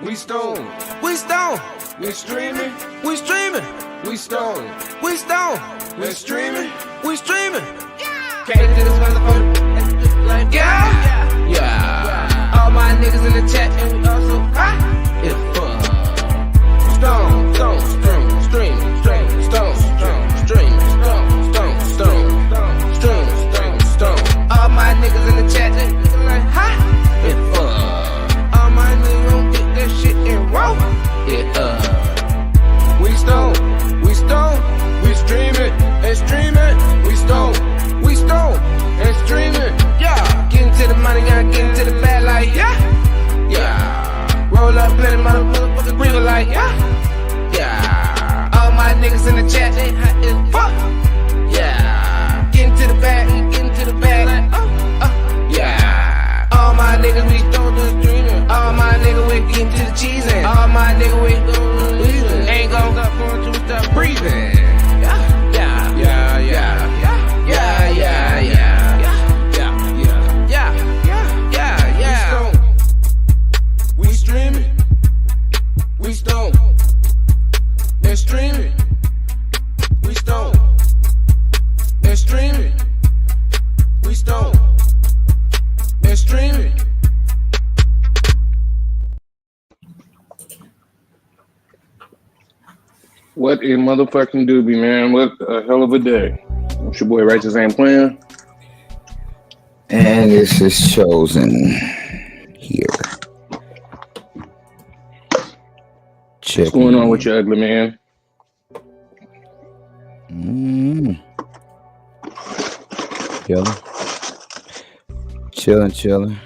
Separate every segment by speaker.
Speaker 1: We stone. We stone. We streaming. We streaming. We stone. We stone. We streaming. We streaming. Came to this motherfucker like yeah. Yeah. All my niggas in the chat and we also hot. It's fun. Stone, stone, stone, stream, stream, stone, stone, stream, stone, stone, stone, stream, stone, stone. All my niggas in the chat and like hot. It's fun. All my niggas gon' get that shit and roll. We stone, we stone, we streaming and streaming. We stone and streaming. Yeah, getting to the money, gotta get into the bag like yeah, yeah. Roll up, play the motherfucker, breathe like yeah. All my niggas in the chat, they hot as fuck. Yeah, get into the bag like yeah. All my niggas we don't do streaming. All my niggas we get into the cheese and all my niggas we ain't gon' stop going to stop breathing. We stone and streaming. We stone and streaming. We stone and streaming.
Speaker 2: What a motherfucking doobie, man. What a hell of a day. It's your boy Righteous Ain't Playing.
Speaker 3: And this is Chosen here.
Speaker 2: What's going on with you, ugly man?
Speaker 3: Chilling.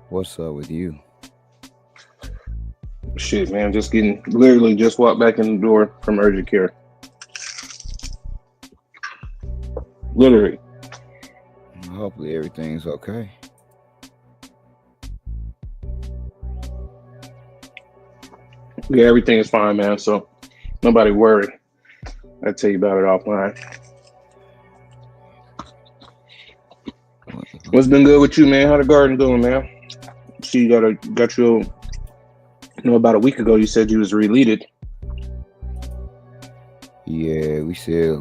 Speaker 3: What's up with you?
Speaker 2: Shit, man. Literally just walked back in the door from urgent care. Literally.
Speaker 3: Hopefully everything's okay.
Speaker 2: Yeah, everything is fine, man. So nobody worry. I'll tell you about it offline. What's been good with you, man? How the garden doing, man? See, you got your, about a week ago you said you was releaded.
Speaker 3: Yeah, we still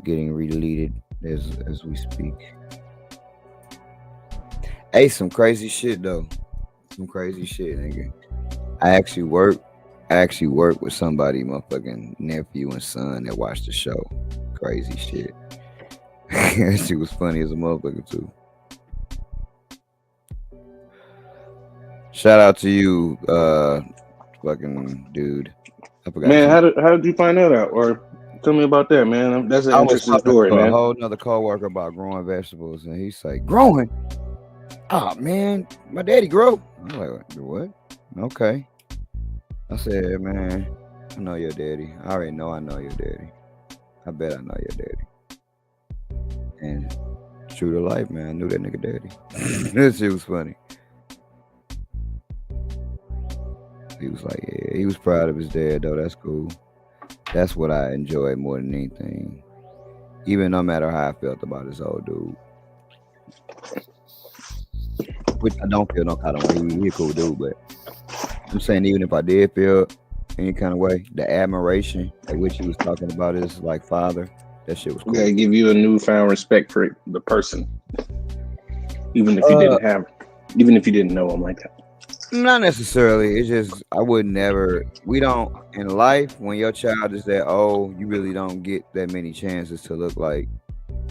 Speaker 3: getting releaded as we speak. Hey, some crazy shit though. Some crazy shit, nigga. I actually work with somebody, motherfucking nephew and son that watched the show. Crazy shit. That shit was funny as a motherfucker too. Shout out to you, fucking dude. I forgot.
Speaker 2: Man, how did you find that out? Or tell me about that, man. That's an interesting story, man.
Speaker 3: A whole nother coworker about growing vegetables, and he's like, growing? Oh man, my daddy grow. I'm like, what? Okay. I said, man, I know your daddy. I already know I know your daddy. I bet I know your daddy. And true to life, man, I knew that nigga daddy. That shit was funny. He was like, yeah, he was proud of his dad, though. That's cool. That's what I enjoy more than anything. Even no matter how I felt about this old dude. Which I don't feel no kind of way. He's a cool dude, but I'm saying even if I did feel any kind of way, the admiration like which he was talking about his like father, that shit was cool.
Speaker 2: Yeah, give you a newfound respect for the person, even if you didn't know him like that.
Speaker 3: Not necessarily. It's just I would never. We don't in life when your child is that old, you really don't get that many chances to look like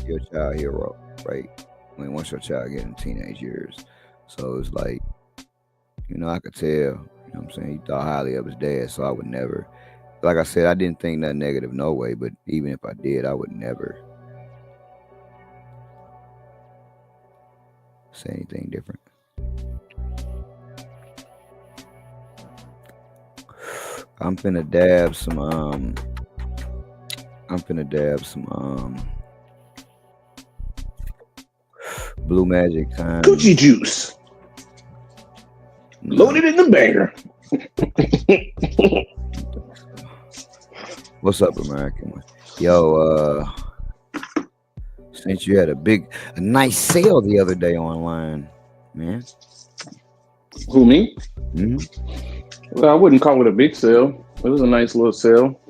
Speaker 3: your child hero, right? When once your child get in teenage years, so it's like, I could tell. You know what I'm saying? He thought highly of his dad, so I would never. Like I said, I didn't think nothing negative, no way. But even if I did, I would never say anything different. I'm finna dab some Blue Magic time.
Speaker 2: Coochie juice. Loaded in the banger.
Speaker 3: What's up, American? Yo, since you had a nice sale the other day online, man.
Speaker 2: Who, me?
Speaker 3: Mm-hmm.
Speaker 2: Well, I wouldn't call it a big sale. It was a nice little sale.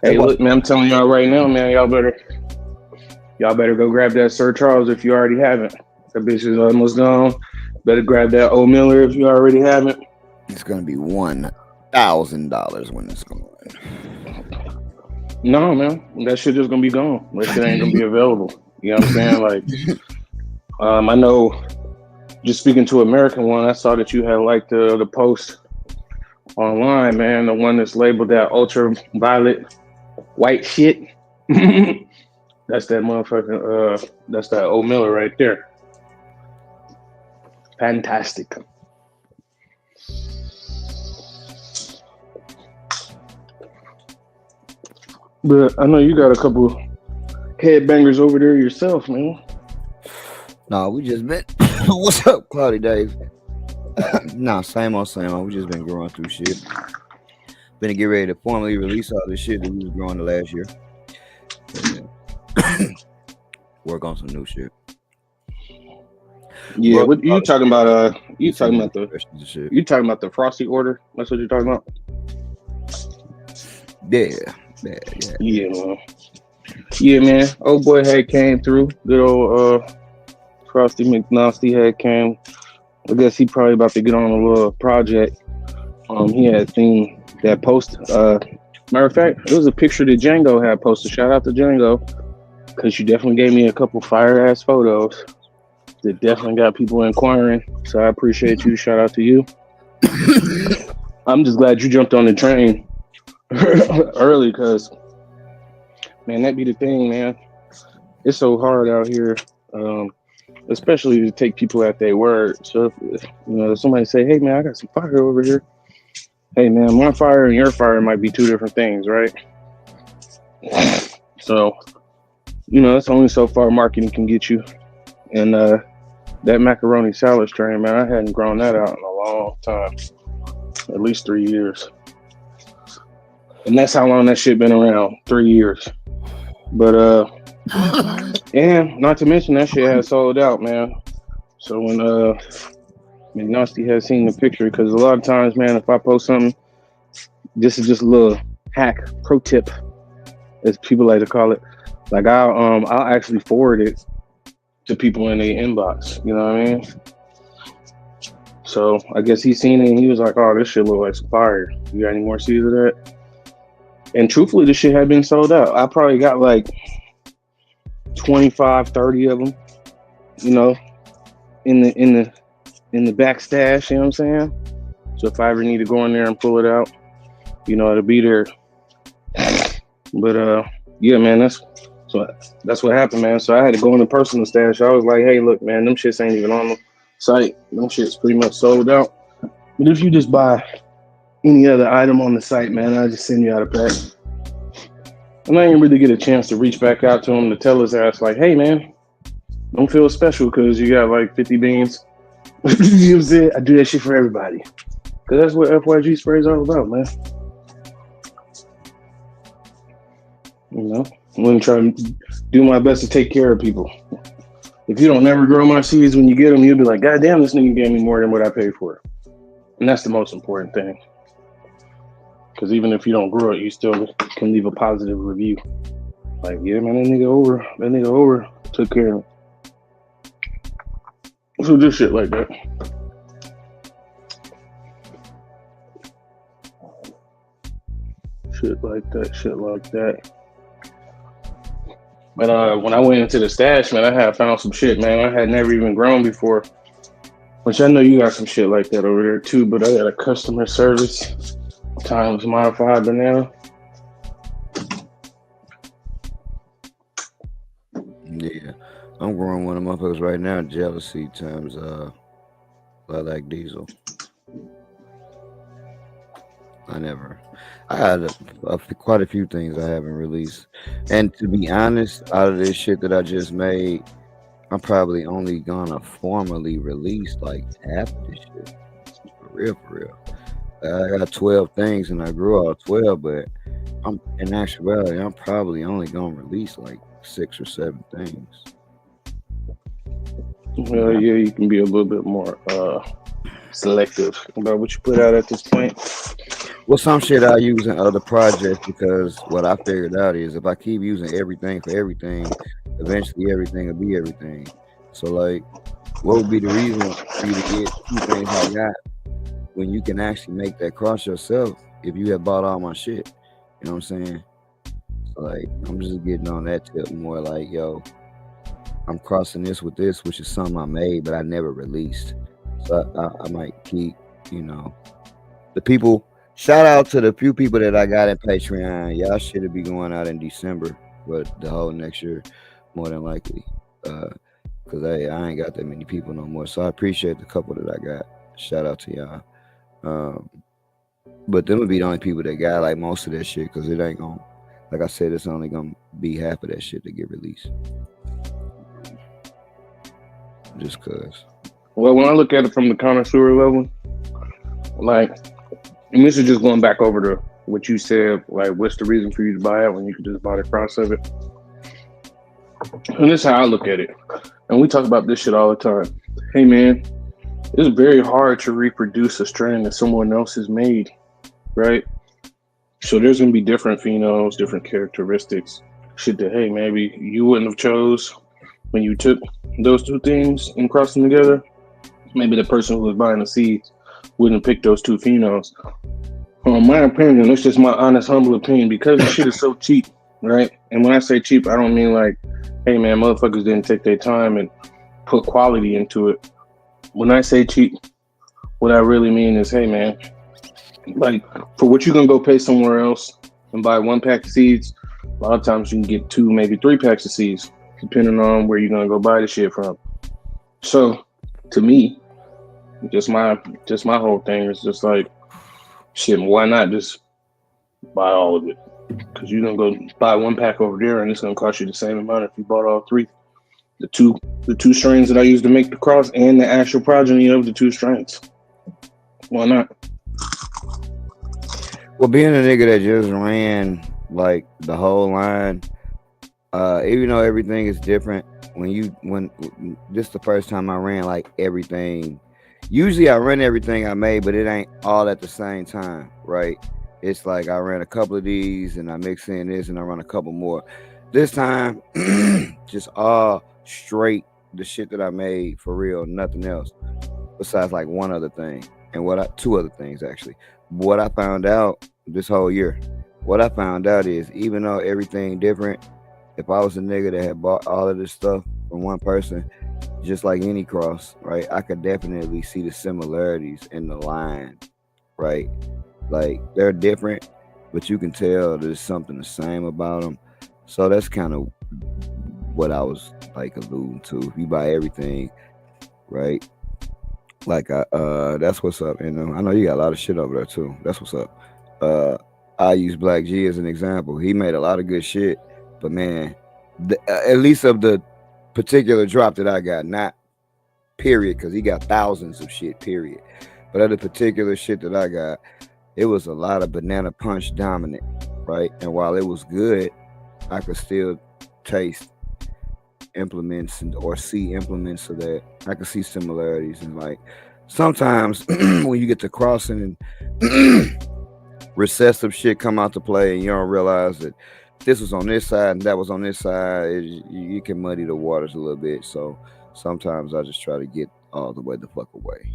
Speaker 2: Hey, look, man, I'm telling y'all right now, man, y'all better go grab that Sir Charles if you already haven't. That bitch is almost gone. Better grab that Old Miller if you already haven't.
Speaker 3: It's gonna be $1,000 when it's gone.
Speaker 2: No, man, that shit just gonna be gone. That shit ain't gonna be available. You know what I'm saying? Like, I know. Just speaking to American One, I saw that you had like the post online, man. The one that's labeled that ultraviolet white shit. That's that motherfucking. That's that Old Miller right there. Fantastic. But I know you got a couple headbangers over there yourself, man.
Speaker 3: No, we just been. What's up, Cloudy Dave? Nah, same old. We just been growing through shit. Been to get ready to formally release all this shit that we was growing the last year. Work on some new shit.
Speaker 2: Yeah,
Speaker 3: Bro,
Speaker 2: what you talking about? You talking about
Speaker 3: shit.
Speaker 2: you talking about the Frosty order? That's what you're talking about.
Speaker 3: Yeah,
Speaker 2: man. Yeah, man. Old boy had came through. Good old Frosty McNasty had came. I guess he probably about to get on a little project. He had seen that post. Matter of fact, it was a picture that Django had posted. Shout out to Django, because you definitely gave me a couple fire ass photos that definitely got people inquiring. So I appreciate you. Shout out to you. I'm just glad you jumped on the train early, because man, that be the thing, man. It's so hard out here, especially to take people at their word. So if somebody say, "Hey, man, I got some fire over here." Hey, man, my fire and your fire might be two different things, right? So, that's only so far marketing can get you. And that macaroni salad strain, man, I hadn't grown that out in a long time, at least 3 years. And that's how long that shit been around, 3 years. But and not to mention that shit had sold out, man. So when McNasty has seen the picture, because a lot of times, man, if I post something, this is just a little hack, pro tip, as people like to call it. Like I'll actually forward it to people in their inbox. You know what I mean? So I guess he seen it and he was like, "Oh, this shit look like some fire. You got any more seeds of that?" And truthfully, this shit had been sold out. I probably got like 25, 30 of them, in the back stash, you know what I'm saying? So if I ever need to go in there and pull it out, it'll be there. But yeah, man, that's what happened, man. So I had to go in the personal stash. I was like, "Hey, look, man, them shits ain't even on the site. Them shits pretty much sold out. But if you just buy any other item on the site, man, I'll just send you out a pack." And I didn't really get a chance to reach back out to him to tell his ass, like, "Hey, man, don't feel special because you got like 50 beans." You know what I'm saying? I do that shit for everybody. Because that's what FYG spray is all about, man. I'm going to try to do my best to take care of people. If you don't ever grow my seeds when you get them, you'll be like, "God damn, this nigga gave me more than what I paid for." And that's the most important thing. Because even if you don't grow it, you still can leave a positive review. Like, "Yeah, man, that nigga over took care of it." So just shit like that. Shit like that. But when I went into the stash, man, I had found some shit, man, I had never even grown before. Which I know you got some shit like that over there too, but I got a customer service times modified banana.
Speaker 3: Yeah, I'm growing one of my motherfuckers right now. Jealousy times lilac diesel. I had quite a few things I haven't released, and to be honest, out of this shit that I just made, I'm probably only gonna formally release like half of this shit. For real. I got 12 things and I grew all 12, but in actuality, I'm probably only gonna release like 6 or 7 things.
Speaker 2: Well, yeah, you can be a little bit more selective about what you put out at this point.
Speaker 3: Well, some shit I use in other projects because what I figured out is if I keep using everything for everything, eventually everything will be everything. So like, what would be the reason for you to get two things I got when you can actually make that cross yourself if you have bought all my shit? You know what I'm saying? So like, I'm just getting on that tip more like, yo, I'm crossing this with this, which is something I made, but I never released. So I might keep, you know, the people. Shout out to the few people that I got in Patreon. Y'all should be going out in December, but the whole next year, more than likely. Cause I ain't got that many people no more. So I appreciate the couple that I got. Shout out to y'all. But them would be the only people that got like most of that shit, cause it ain't gonna, like I said, it's only gonna be half of that shit to get released. Just cause.
Speaker 2: Well, when I look at it from the connoisseur level, like, and this is just going back over to what you said, like, what's the reason for you to buy it when you could just buy the cross of it? And this is how I look at it. And we talk about this shit all the time. Hey, man, it's very hard to reproduce a strain that someone else has made, right? So there's going to be different phenols, different characteristics, shit that, hey, maybe you wouldn't have chose when you took those two things and crossed them together. Maybe the person who was buying the seeds wouldn't pick those two phenols. My opinion, it's just my honest, humble opinion, because the shit is so cheap, right? And when I say cheap, I don't mean like, hey man, motherfuckers didn't take their time and put quality into it. When I say cheap, what I really mean is, hey man, like for what you can go pay somewhere else and buy one pack of seeds, a lot of times you can get 2, maybe 3 packs of seeds, depending on where you're gonna go buy the shit from. So to me, just my whole thing is just like, shit, why not just buy all of it? Because you're gonna go buy one pack over there and it's gonna cost you the same amount if you bought all 3. The two strains that I used to make the cross and the actual progeny of the 2 strains. Why not?
Speaker 3: Well, being a nigga that just ran like the whole line, even though everything is different, when this is the first time I ran like everything. Usually I run everything I made, but it ain't all at the same time, right? It's like I ran a couple of these and I mix in this and I run a couple more. This time, just all straight the shit that I made for real, nothing else besides like one other thing and 2 other things actually. What I found out this whole year, what I found out is even though everything different, if I was a nigga that had bought all of this stuff from one person, just like any cross, right, I could definitely see the similarities in the line, right? Like they're different, but you can tell there's something the same about them. So that's kind of what I was like alluding to. If you buy everything, right? Like that's what's up. And I know you got a lot of shit over there too. That's what's up. I use Black G as an example. He made a lot of good shit, but man, at least of the particular drop that I got, not period, because he got thousands of shit, period. But of the particular shit that I got, it was a lot of banana punch dominant, right? And while it was good, I could still taste implements or see implements of that. I could see similarities, and like sometimes when you get to crossing and recessive shit come out to play and you don't realize that this was on this side and that was on this side, you can muddy the waters a little bit. So sometimes I just try to get all the way the fuck away,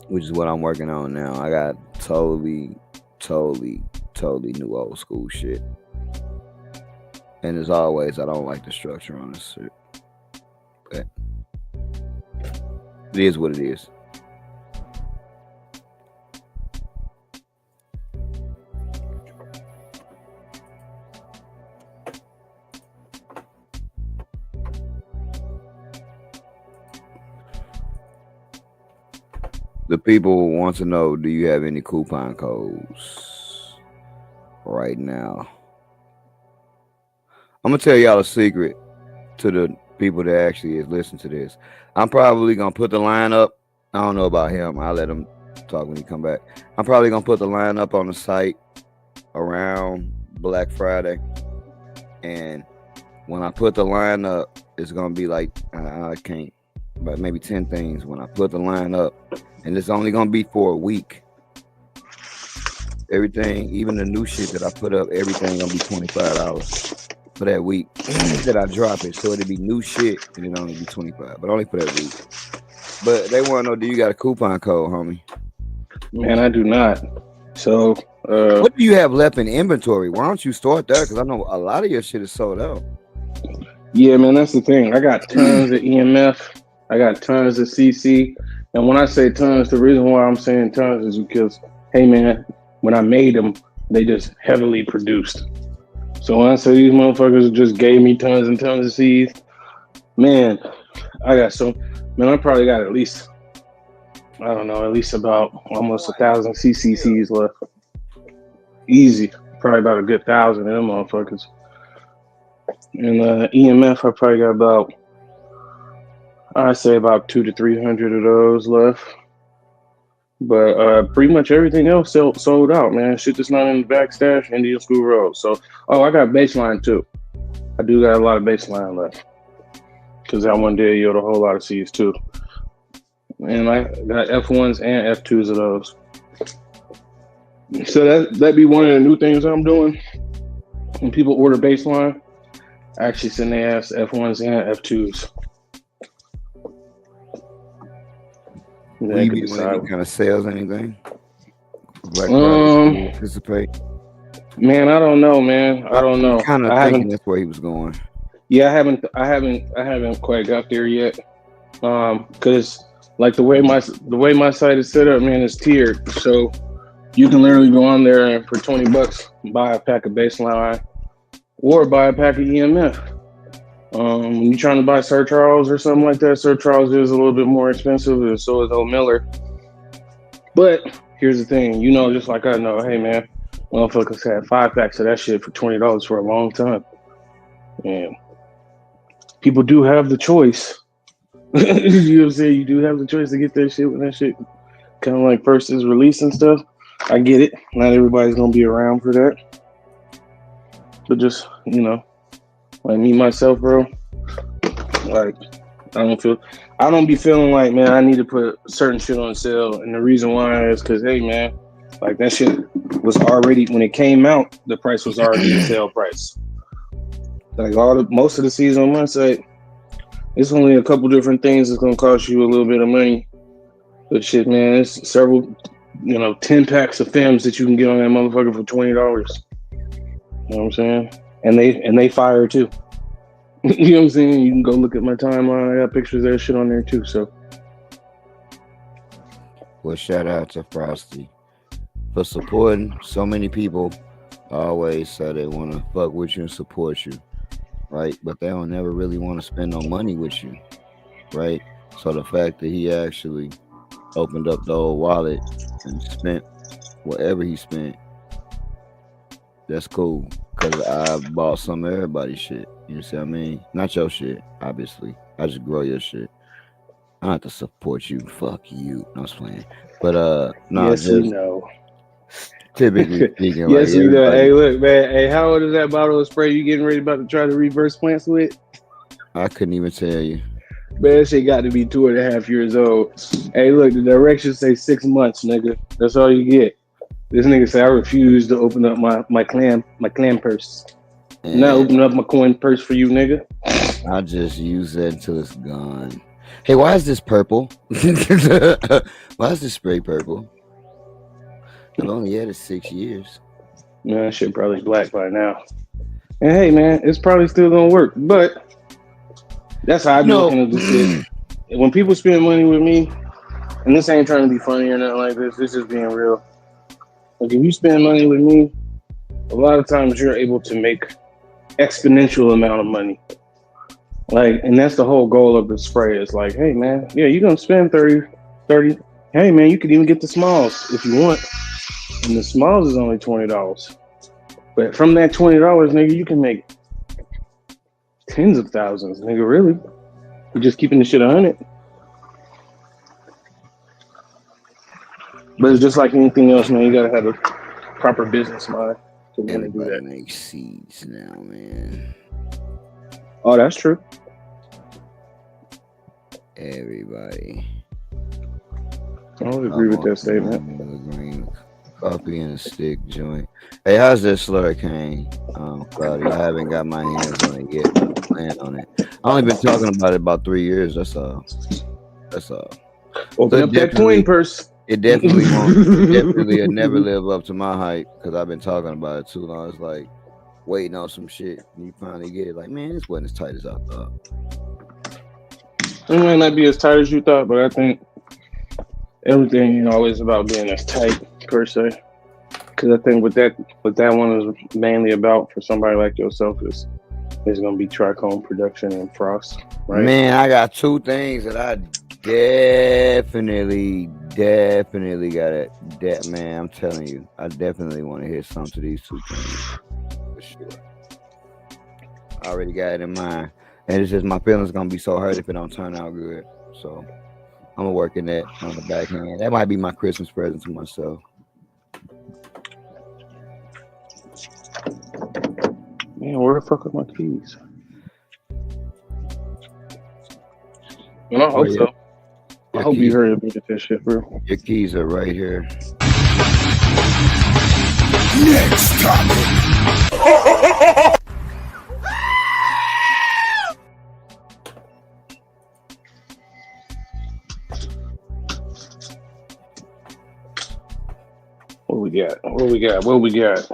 Speaker 3: which is what I'm working on now. I got totally new old school shit. And as always, I don't like the structure on this shit. But it is what it is. The people want to know, do you have any coupon codes right now? I'm going to tell y'all a secret to the people that actually is listening to this. I'm probably going to put the line up. I don't know about him. I'll let him talk when he come back. I'm probably going to put the line up on the site around Black Friday. And when I put the line up, it's going to be like, I can't about maybe 10 things when I put the line up, and it's only gonna be for a week. Everything, even the new shit that I put up, everything gonna be $25 for that week that I drop it. So it'll be new shit and it'll only be $25, but only for that week. But they want to know, do you got a coupon code, homie?
Speaker 2: Man, I do not. So,
Speaker 3: what do you have left in inventory? Why don't you start there? Because I know a lot of your shit is sold out.
Speaker 2: yeah, man, that's the thing. I got tons of EMF. I got tons of CC. And when I say tons, the reason why I'm saying tons is because, hey, man, when I made them, they just heavily produced. So when I say these motherfuckers just gave me tons and tons of C's, man, I probably got at least about almost 1,000 CCCs left. Easy. Probably about a good 1,000 of them motherfuckers. And EMF, I probably got about, I'd say about 200 to 300 of those left. But pretty much everything else sold out, man. Shit that's not in the backstash, Indian School Road. So, I got baseline too. I do got a lot of baseline left. Because that one did yield a whole lot of C's too. And I got F1s and F2s of those. So that'd be one of the new things I'm doing. When people order baseline, I actually send their ass F1s and F2s.
Speaker 3: Will you be doing any kind of sales, anything? Black Friday, participate?
Speaker 2: Man, I don't know, man. I don't know.
Speaker 3: Kind of thinking that's where he was going.
Speaker 2: Yeah, I haven't quite got there yet. Because like the way my site is set up, man, it's tiered. So you can literally go on there and for $20 buy a pack of baseline or buy a pack of EMF. When you're trying to buy Sir Charles or something like that, Sir Charles is a little bit more expensive, and so is Old Miller. But here's the thing, just like I know, hey man, motherfuckers had 5 packs of that shit for $20 for a long time. And people do have the choice. You know what I'm saying? You do have the choice to get that shit when that shit kind of like first is released and stuff. I get it. Not everybody's gonna be around for that. But just, like me myself, bro, like I don't be feeling like, man, I need to put certain shit on sale. And the reason why is because, hey man, like that shit was already, when it came out, the price was already the sale price. Like most of the season on my site, it's only a couple different things that's gonna cost you a little bit of money. But shit, man, it's several, 10 packs of films that you can get on that motherfucker for $20. You know what I'm saying? And they fire too. You know what I'm saying? You can go look at my timeline. I got pictures of that shit on there too. So,
Speaker 3: well, shout out to Frosty for supporting. So many people always say they want to fuck with you and support you, right? But they don't never really want to spend no money with you, right? So the fact that he actually opened up the old wallet and spent whatever he spent, that's cool. Because I bought some of everybody's shit. You see what I mean? Not your shit, obviously. I just grow your shit. I don't have to support you. Fuck you. No, I was playing. But, no.
Speaker 2: Yes, we know.
Speaker 3: Typically speaking.
Speaker 2: Yes, we know. Hey, look, man. Hey, how old is that bottle of spray you getting ready about to try to reverse plants with?
Speaker 3: I couldn't even tell you.
Speaker 2: Man, that shit got to be 2.5 years old. Hey, look, the directions say 6 months, nigga. That's all you get. This nigga say I refuse to open up my clam purse. I'm not opening up my coin purse for you, nigga.
Speaker 3: I'll just use that until it's gone. Hey, why is this purple? Why is this spray purple? I've only had it 6 years.
Speaker 2: Man, that shit probably black by now. And hey, man, it's probably still gonna work. But that's how I be looking at this shit. When people spend money with me, and this ain't trying to be funny or nothing like this, this is being real. Like if you spend money with me, a lot of times you're able to make exponential amount of money. Like, and that's the whole goal of the spray. Is like, hey man, yeah, you're gonna spend 30. Hey man, you could even get the smalls if you want. And the smalls is only $20. But from that $20, nigga, you can make tens of thousands, nigga, really. You're just keeping the shit 100. But it's just like anything else, man. You gotta have a proper business mind to want to do that.
Speaker 3: Make seeds now, man.
Speaker 2: Oh, that's true.
Speaker 3: Everybody.
Speaker 2: I would agree with that statement.
Speaker 3: Green coffee and a stick joint. Hey, how's this slurricane, Cloudy? I haven't got my hands on it yet, but I plan on it. I only been talking about it about 3 years. That's all.
Speaker 2: Open up that coin purse.
Speaker 3: It definitely won't. It definitely will never live up to my hype because I've been talking about it too long. It's like waiting on some shit. And you finally get it. Like, man, this wasn't as tight as I thought.
Speaker 2: It might not be as tight as you thought, but I think everything ain't always about being as tight per se. Because I think what that one is mainly about for somebody like yourself is gonna be trichome production and frost, right?
Speaker 3: Man, I got 2 things that I definitely got it. That man, I'm telling you, I definitely want to hit some to these 2 things for sure. I already got it in mind, and it's just my feelings gonna be so hurt if it don't turn out good. So I'm gonna work in that on the back end. That might be my Christmas present to myself.
Speaker 2: Man, where the fuck are my keys? And I hope so. I hope you heard me get that shit, bro.
Speaker 3: Your keys are right here.
Speaker 1: Next topic.
Speaker 2: What we got?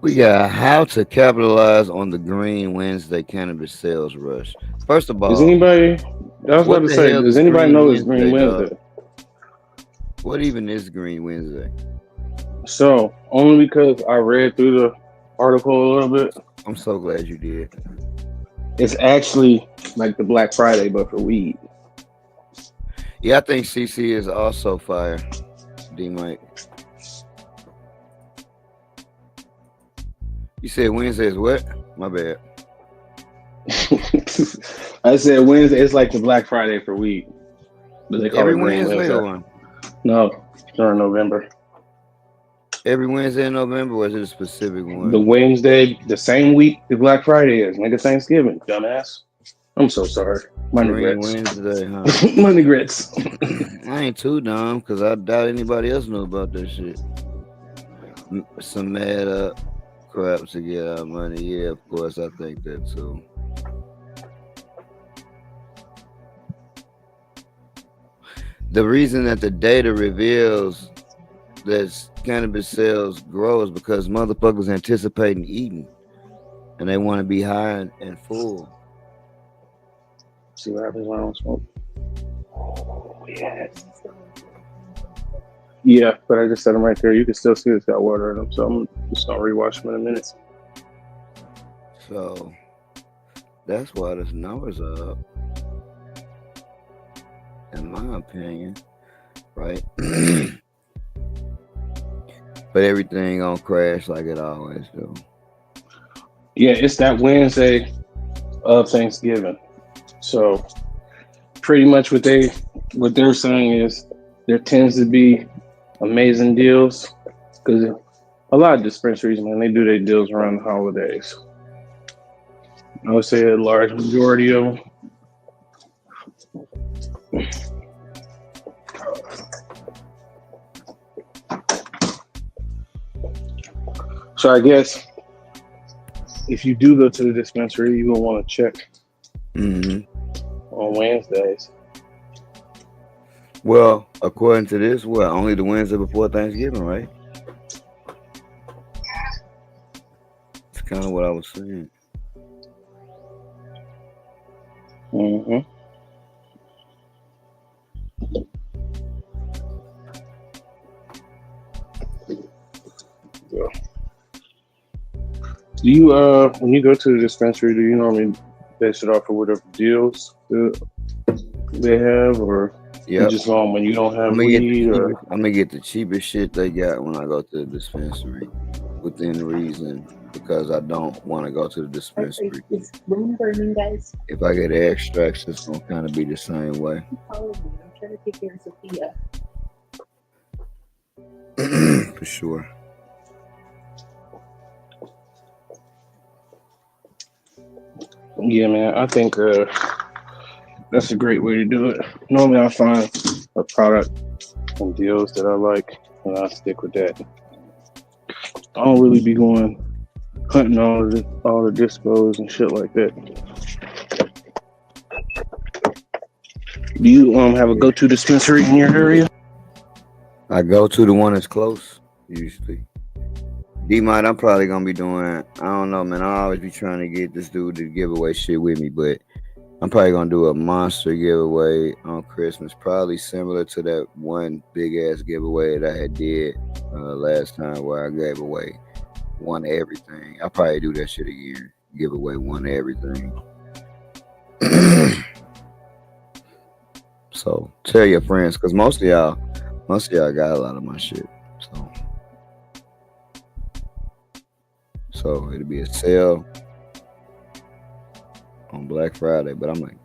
Speaker 3: We got how to capitalize on the Green Wednesday cannabis sales rush. First of all,
Speaker 2: does anybody know it's Green Wednesday?
Speaker 3: What even is Green Wednesday?
Speaker 2: So, only because I read through the article a little bit.
Speaker 3: I'm so glad you did.
Speaker 2: It's actually like the Black Friday, but for weed.
Speaker 3: Yeah, I think CC is also fire. D-Mike. You said Wednesday is what? My bad.
Speaker 2: I said Wednesday. It's like the Black Friday for weed. But they call
Speaker 3: every
Speaker 2: it Green
Speaker 3: Wednesday or
Speaker 2: no, during November.
Speaker 3: Every Wednesday in November, or is it a specific one?
Speaker 2: The Wednesday, the same week the Black Friday is. Nigga, Thanksgiving, dumbass. I'm so sorry. My regrets.
Speaker 3: Wednesday, huh?
Speaker 2: My regrets.
Speaker 3: I ain't too dumb because I doubt anybody else knew about that shit. Some mad up crap to get our money. Yeah, of course, I think that too. The reason that the data reveals that cannabis sales grow is because motherfuckers anticipating eating and they want to be high and full.
Speaker 2: See what happens when I don't smoke. Oh, yes. Yeah, but I just set them right there. You can still see it's got water in them, so I'm just gonna rewash them in a minute.
Speaker 3: So that's why this numbers are up, in my opinion, right? But everything gonna crash like it always do.
Speaker 2: Yeah, it's that Wednesday of Thanksgiving. So pretty much what they're saying is there tends to be amazing deals because a lot of dispensaries, man, they do their deals around the holidays. I would say a large majority of them. So I guess if you do go to the dispensary, you will want to check on Wednesdays.
Speaker 3: Well, according to this, only the Wednesday before Thanksgiving, right? That's kind of what I was saying.
Speaker 2: Yeah. Do you when you go to the dispensary, do you normally base it off of whatever deals they have, or you just go on when you don't have weed?
Speaker 3: I'm gonna get the cheapest shit they got when I go to the dispensary, within reason, because I don't want to go to the dispensary.
Speaker 4: Is room burning, guys?
Speaker 3: If I get extracts, it's gonna kind of be the same way.
Speaker 4: I'm trying to take care of Sophia.
Speaker 3: For sure.
Speaker 2: Yeah, man. I think That's a great way to do it. Normally, I find a product and deals that I like, and I stick with that. I don't really be going hunting all the dispos and shit like that. Do you have a go-to dispensary in your area?
Speaker 3: I go to the one that's close, usually. D-Mite, I'm probably gonna be doing, I don't know, man. I always be trying to get this dude to give away shit with me, but I'm probably gonna do a monster giveaway on Christmas, probably similar to that one big ass giveaway that I had did last time where I gave away one of everything. I'll probably do that shit again, give away one of everything. So tell your friends, cause most of y'all got a lot of my shit. So it'll be a sale on Black Friday, but I'm like,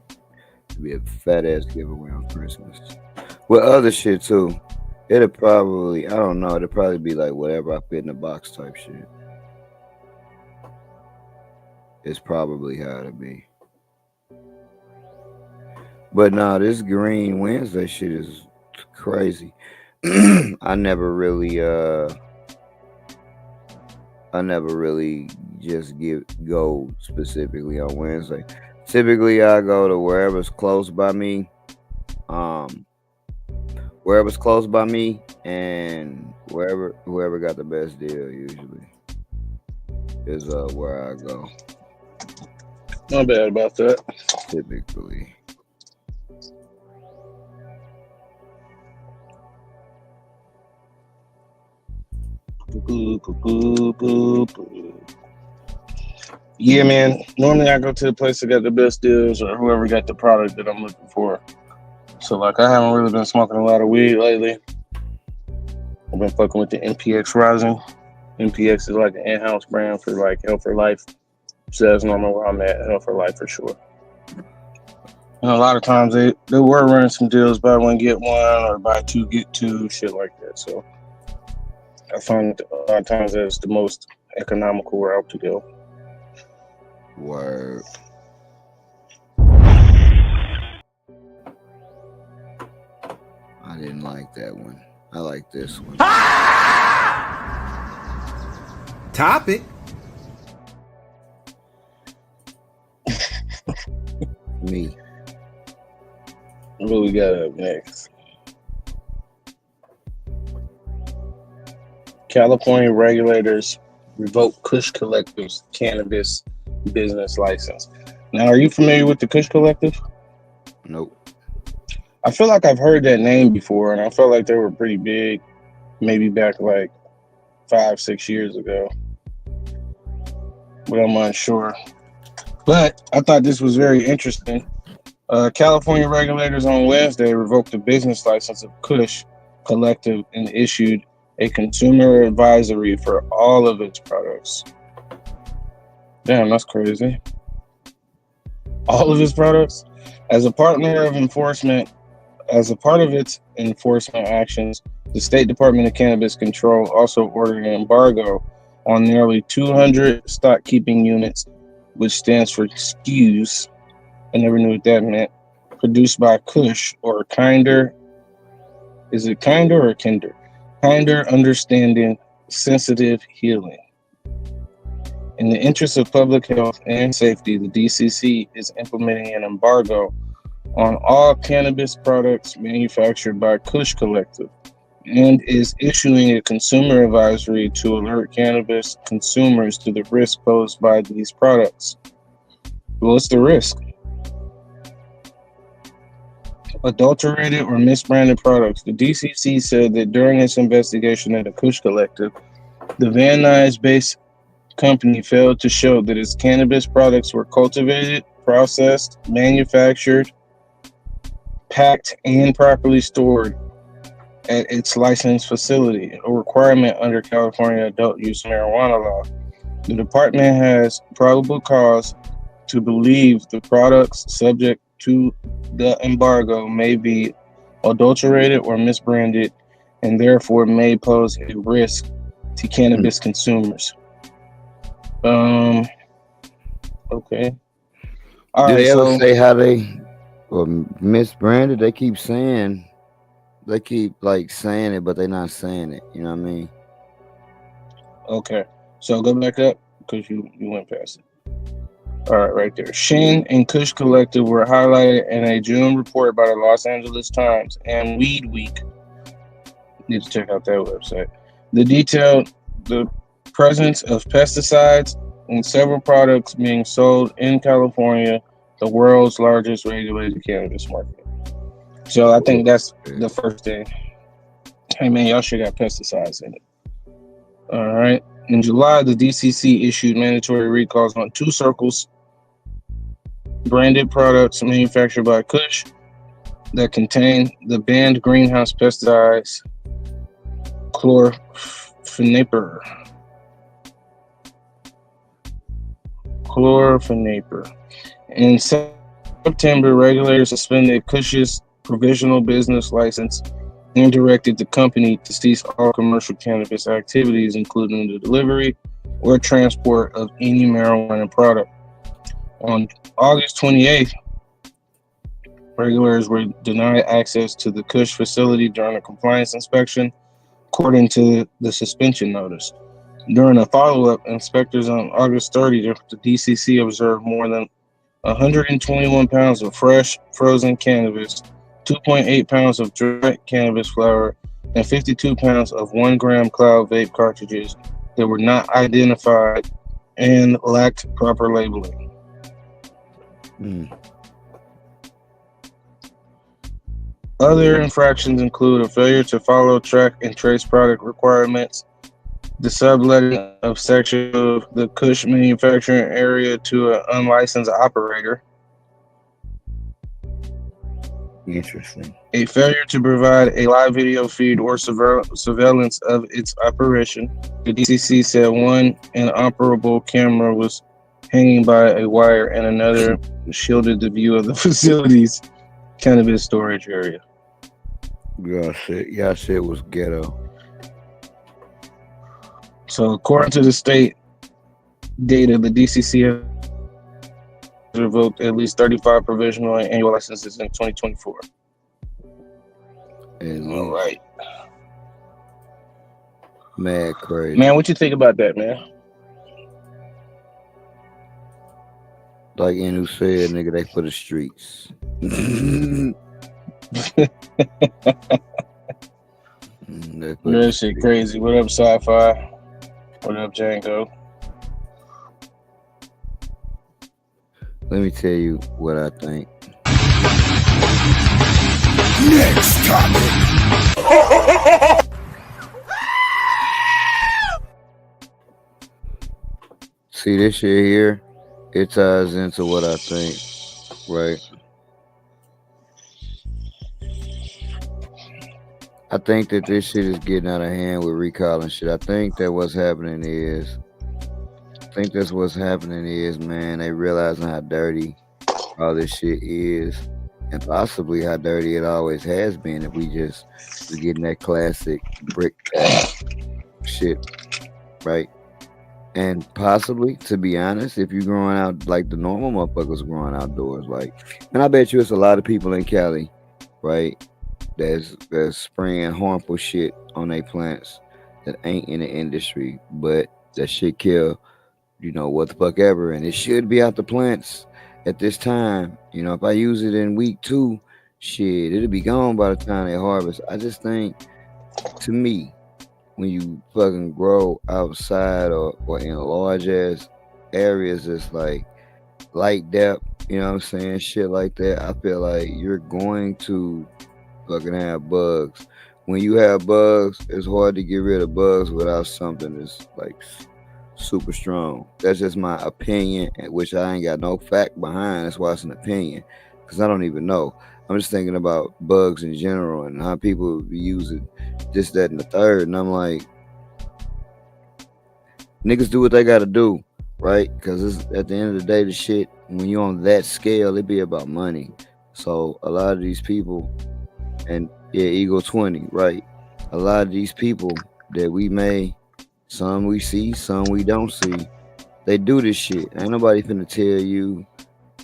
Speaker 3: it'll be a fat ass giveaway on Christmas. With other shit too. It'll probably, I don't know, it'll probably be like whatever I fit in the box type shit. It's probably how it'll be. But nah, this Green Wednesday shit is crazy. I never really just go specifically on Wednesday. Typically I go to wherever's close by me. Wherever's close by me and whoever got the best deal usually is where I go.
Speaker 2: Not bad about that.
Speaker 3: Typically.
Speaker 2: Yeah, man. Normally I go to the place that got the best deals or whoever got the product that I'm looking for. So like I haven't really been smoking a lot of weed lately. I've been fucking with the NPX Rising. NPX is like an in-house brand for like Health for Life. So that's normally where I'm at, Health for Life for sure. And a lot of times they were running some deals, buy one, get one, or buy two, get two, shit like that. So I find a lot of times that's the most economical route to go.
Speaker 3: Word. I didn't like that one. I like this one.
Speaker 1: Topic.
Speaker 3: Me.
Speaker 2: What we got up next? California regulators revoke Kush Collective's cannabis business license. Now, are you familiar with the Kush Collective?
Speaker 3: Nope.
Speaker 2: I feel like I've heard that name before, and I felt like they were pretty big, maybe back like 5-6 years ago. But I'm unsure. But I thought this was very interesting. California regulators on Wednesday revoked the business license of Kush Collective and issued a consumer advisory for all of its products. Damn, that's crazy. All of its products? As a part of its enforcement actions, the State Department of Cannabis Control also ordered an embargo on nearly 200 stock keeping units, which stands for SKUs. I never knew what that meant. Produced by Kush, or Kinder. Is it Kinder or Kinder? Kinder Understanding Sensitive Healing. In the interest of public health and safety, the DCC is implementing an embargo on all cannabis products manufactured by Kush Collective and is issuing a consumer advisory to alert cannabis consumers to the risk posed by these products. What's the risk? Adulterated or misbranded products. The DCC said that during its investigation at the Kush Collective, the Van Nuys-based company failed to show that its cannabis products were cultivated, processed, manufactured, packed, and properly stored at its licensed facility, a requirement under California adult use marijuana law. The department has probable cause to believe the products subject to the embargo may be adulterated or misbranded and therefore may pose a risk to cannabis consumers. Okay.
Speaker 3: Do they ever say how they Well, misbranded. They keep like saying it, but they're not saying it. You know what I mean?
Speaker 2: Okay, so go back up because you went past it. All right, right there. Shin and Kush Collective were highlighted in a June report by the Los Angeles Times and Weed Week. Need to check out that website. The detailed the presence of pesticides in several products being sold in California, the world's largest regulated cannabis market. So I think that's the first thing. Hey man, y'all should got pesticides in it. All right. In July, the DCC issued mandatory recalls on Two Circles branded products manufactured by Kush that contain the banned greenhouse pesticides chlorphenapir. In September, regulators suspended Kush's provisional business license and directed the company to cease all commercial cannabis activities, including the delivery or transport of any marijuana product. On August 28th, regulators were denied access to the Kush facility during a compliance inspection, according to the suspension notice. During a follow-up, inspectors on August 30th, the DCC observed more than 121 pounds of fresh, frozen cannabis, 2.8 pounds of dry cannabis flower, and 52 pounds of 1 gram cloud vape cartridges that were not identified and lacked proper labeling. Other infractions include a failure to follow track and trace product requirements, the subletting of section of the Kush manufacturing area to an unlicensed operator,
Speaker 3: Interesting.
Speaker 2: a failure to provide a live video feed or surveillance of its operation. The DCC said one inoperable camera was hanging by a wire and another shielded the view of the facility's cannabis storage area.
Speaker 3: Y'all shit was ghetto.
Speaker 2: So according to the state data, the DCC has revoked at least 35 provisional and annual licenses in 2024. All right.
Speaker 3: Mad crazy.
Speaker 2: Man, what you think about that, man?
Speaker 3: Like Enu said, nigga, they for the streets.
Speaker 2: That shit crazy. What up, Sci-Fi? What up, Django?
Speaker 3: Let me tell you what I think.
Speaker 1: Next topic.
Speaker 3: See this shit here? It ties into what I think, right? I think that this shit is getting out of hand with recall and shit. I think that's what's happening is, man, they realizing how dirty all this shit is, and possibly how dirty it always has been if we getting that classic brick shit, right? And possibly, to be honest, if you're growing out like the normal motherfuckers growing outdoors, like, and I bet you it's a lot of people in Cali, right, that's spraying harmful shit on their plants that ain't in the industry, but that shit kill, what the fuck ever, and it should be out the plants at this time. If I use it in week 2, shit, it'll be gone by the time they harvest. I just think, to me, when you fucking grow outside or in large ass areas, it's like light depth, shit like that, I feel like you're going to fucking have bugs. When you have bugs, it's hard to get rid of bugs without something that's like super strong. That's just my opinion, which I ain't got no fact behind. That's why it's an opinion, because I don't even know. I'm just thinking about bugs in general and how people use it, this, that, and the third. And I'm like, niggas do what they gotta do, right? Because at the end of the day, the shit, when you're on that scale, it be about money. So a lot of these people, and yeah, Eagle 20, right? A lot of these people that some we see, some we don't see, they do this shit. Ain't nobody finna tell you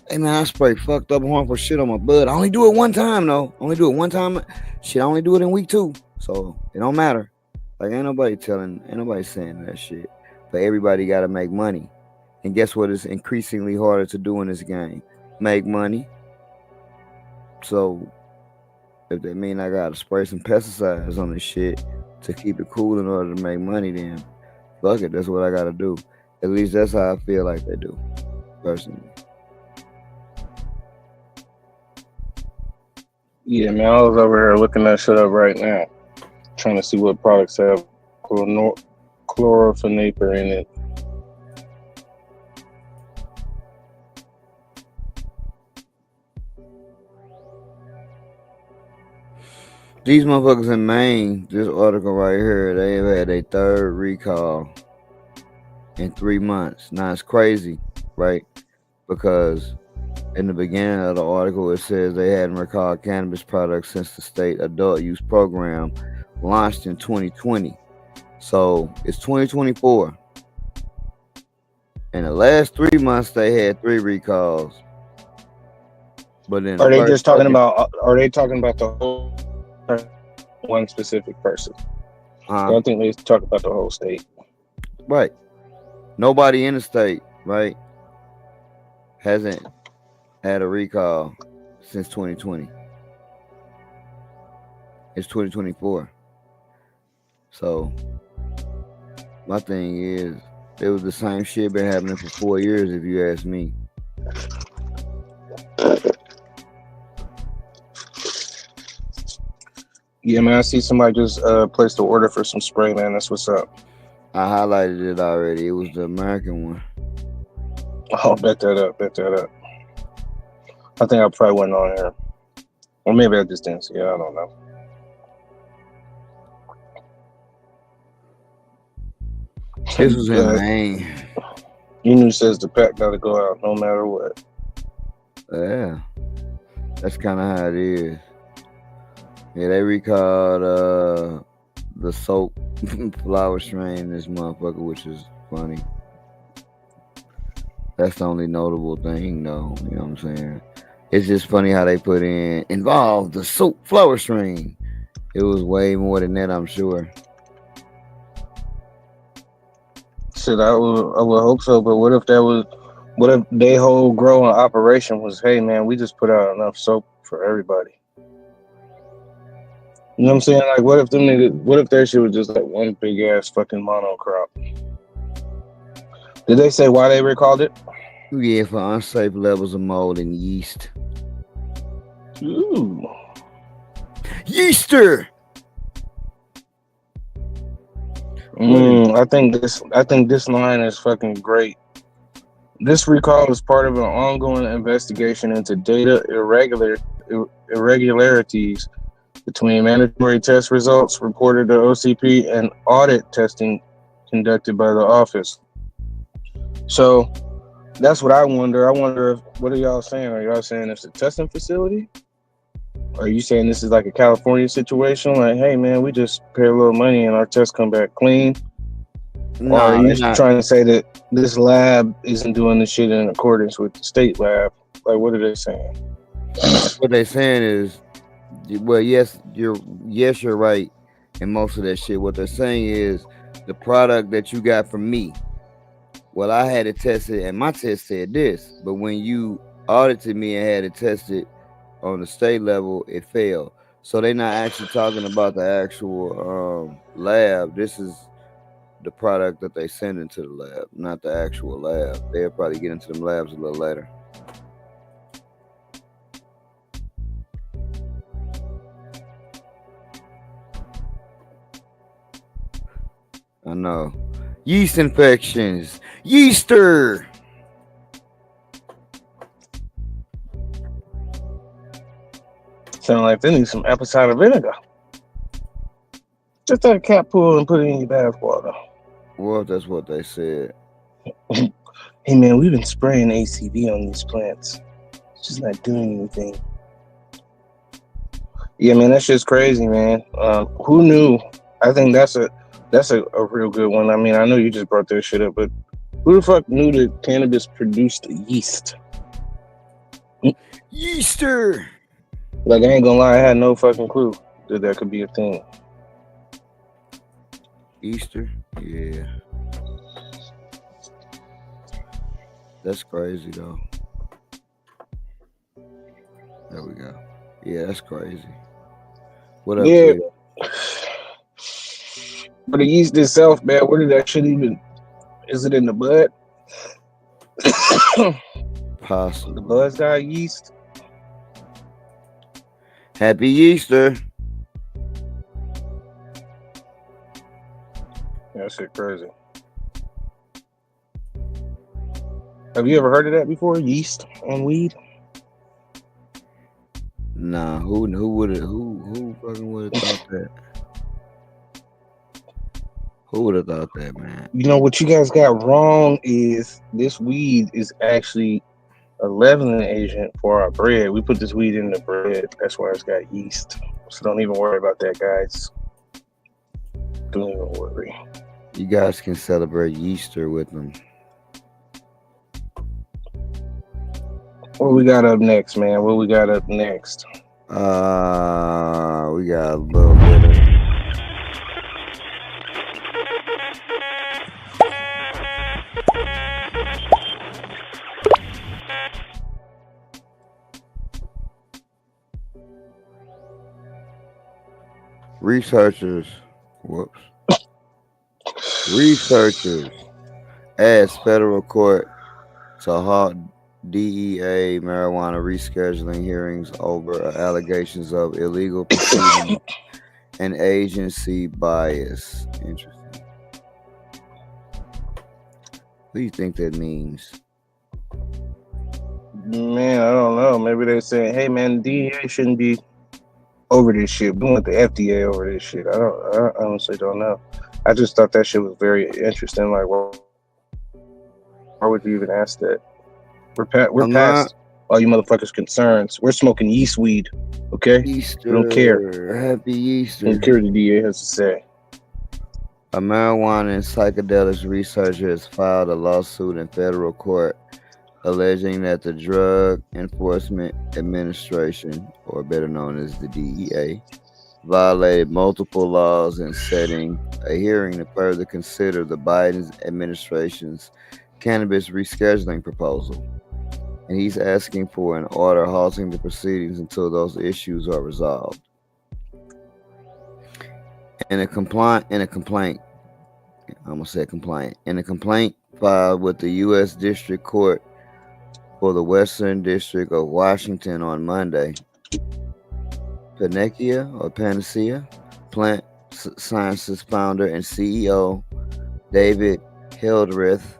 Speaker 3: Hey man, I spray fucked up harmful shit on my bud. I only do it one time though. Only do it one time. Shit, I only do it in week 2. So it don't matter. Like ain't nobody saying that shit. But everybody gotta make money. And guess what is increasingly harder to do in this game? Make money. So if that mean I gotta spray some pesticides on this shit to keep it cool in order to make money, then fuck it, that's what I gotta do. At least that's how I feel like they do, personally.
Speaker 2: Yeah, man, I was over here looking that shit up right now, trying to see what products have chlorophenapor in it.
Speaker 3: These motherfuckers in Maine, this article right here, they have had a 3rd recall in 3 months. Now it's crazy, right? Because in the beginning of the article, it says they hadn't recalled cannabis products since the state adult use program launched in 2020. So it's 2024. In the last 3 months, they had 3 recalls. But then
Speaker 2: Are they just talking about? Are they talking about the whole one specific person? I think they talk about the whole state.
Speaker 3: Right. Nobody in the state, right, hasn't had a recall since 2020. It's 2024. So my thing is, it was the same shit been happening for 4 years, if you ask me.
Speaker 2: Yeah, man, I see somebody just placed an order for some spray, man. That's what's up.
Speaker 3: I highlighted it already. It was the American one.
Speaker 2: Oh, bet that up. I think I probably wasn't on here. Or maybe I just didn't see it. I don't know.
Speaker 3: This was in Maine.
Speaker 2: Enu says the pack got to go out no matter what.
Speaker 3: Yeah. That's kind of how it is. Yeah, they recalled the soap flower strain in this motherfucker, which is funny. That's the only notable thing, though. You know what I'm saying? It's just funny how they put in involved the soap flower strain. It was way more than that, I'm sure.
Speaker 2: Shit, I would hope so. But what if their whole growing operation was, hey man, we just put out enough soap for everybody? You know what I'm saying? Like, what if their shit was just like one big ass fucking monocrop? Did they say why they recalled it?
Speaker 3: Yeah, for unsafe levels of mold and yeast.
Speaker 2: Ooh.
Speaker 3: Yeaster!
Speaker 2: I think this line is fucking great. This recall is part of an ongoing investigation into data irregularities between mandatory test results reported to OCP and audit testing conducted by the office. So that's what I wonder. What are y'all saying? Are y'all saying it's a testing facility? Are you saying this is like a California situation? Like, hey man, we just pay a little money and our tests come back clean? Or are you trying to say that this lab isn't doing the shit in accordance with the state lab? Like, what are they saying?
Speaker 3: What they're saying is, well, yes, you're right in most of that shit. What they're saying is the product that you got from me. Well, I had it tested and my test said this, but when you audited me and had it tested on the state level, it failed. So they're not actually talking about the actual lab. This is the product that they send into the lab, not the actual lab. They'll probably get into them labs a little later. I know. Yeast infections. Yeaster.
Speaker 2: Sound like they need some apple cider vinegar. Just take a cat pool and put it in your bath water.
Speaker 3: Well, that's what they said.
Speaker 2: Hey man, we've been spraying ACV on these plants. It's just not doing anything. Yeah, man, that shit's crazy, man. Who knew? I think that's a real good one. I mean, I know you just brought that shit up, but who the fuck knew that cannabis produced yeast?
Speaker 3: Easter.
Speaker 2: Like, I ain't gonna lie, I had no fucking clue that could be a thing.
Speaker 3: Easter? Yeah. That's crazy, though. There we go. Yeah, that's crazy. What up,
Speaker 2: Yeah.
Speaker 3: Tito?
Speaker 2: But the yeast itself, man, where did that shit even? Is it in the bud?
Speaker 3: Possible.
Speaker 2: The buzz got yeast.
Speaker 3: Happy Easter.
Speaker 2: That shit crazy. Have you ever heard of that before? Yeast on weed?
Speaker 3: Nah, who fucking would have thought that? Who would have thought that, man?
Speaker 2: You know what you guys got wrong is this weed is actually a leavening agent for our bread. We put this weed in the bread. That's why it's got yeast. So don't even worry about that, guys. Don't even worry.
Speaker 3: You guys can celebrate Easter with them.
Speaker 2: What we got up next, man? What we got up next?
Speaker 3: We got a little bit of researchers asked federal court to halt DEA marijuana rescheduling hearings over allegations of illegal proceedings and agency bias. Interesting. What do you think that means?
Speaker 2: Man, I don't know. Maybe they're saying, hey, man, DEA shouldn't be over this shit. We want the FDA over this shit. I honestly don't know. I just thought that shit was very interesting. Like, why would you even ask that? We're past all you motherfuckers' concerns. We're smoking yeast weed, okay?
Speaker 3: Easter.
Speaker 2: We don't care.
Speaker 3: Happy Easter.
Speaker 2: We don't care what the DEA has to say.
Speaker 3: A marijuana and psychedelics researcher has filed a lawsuit in federal court alleging that the Drug Enforcement Administration, or better known as the DEA, violated multiple laws in setting a hearing to further consider the Biden administration's cannabis rescheduling proposal. And he's asking for an order halting the proceedings until those issues are resolved. In a complaint filed with the U.S. District Court for the Western District of Washington on Monday, Panacea Plant Sciences founder and CEO David Hildreth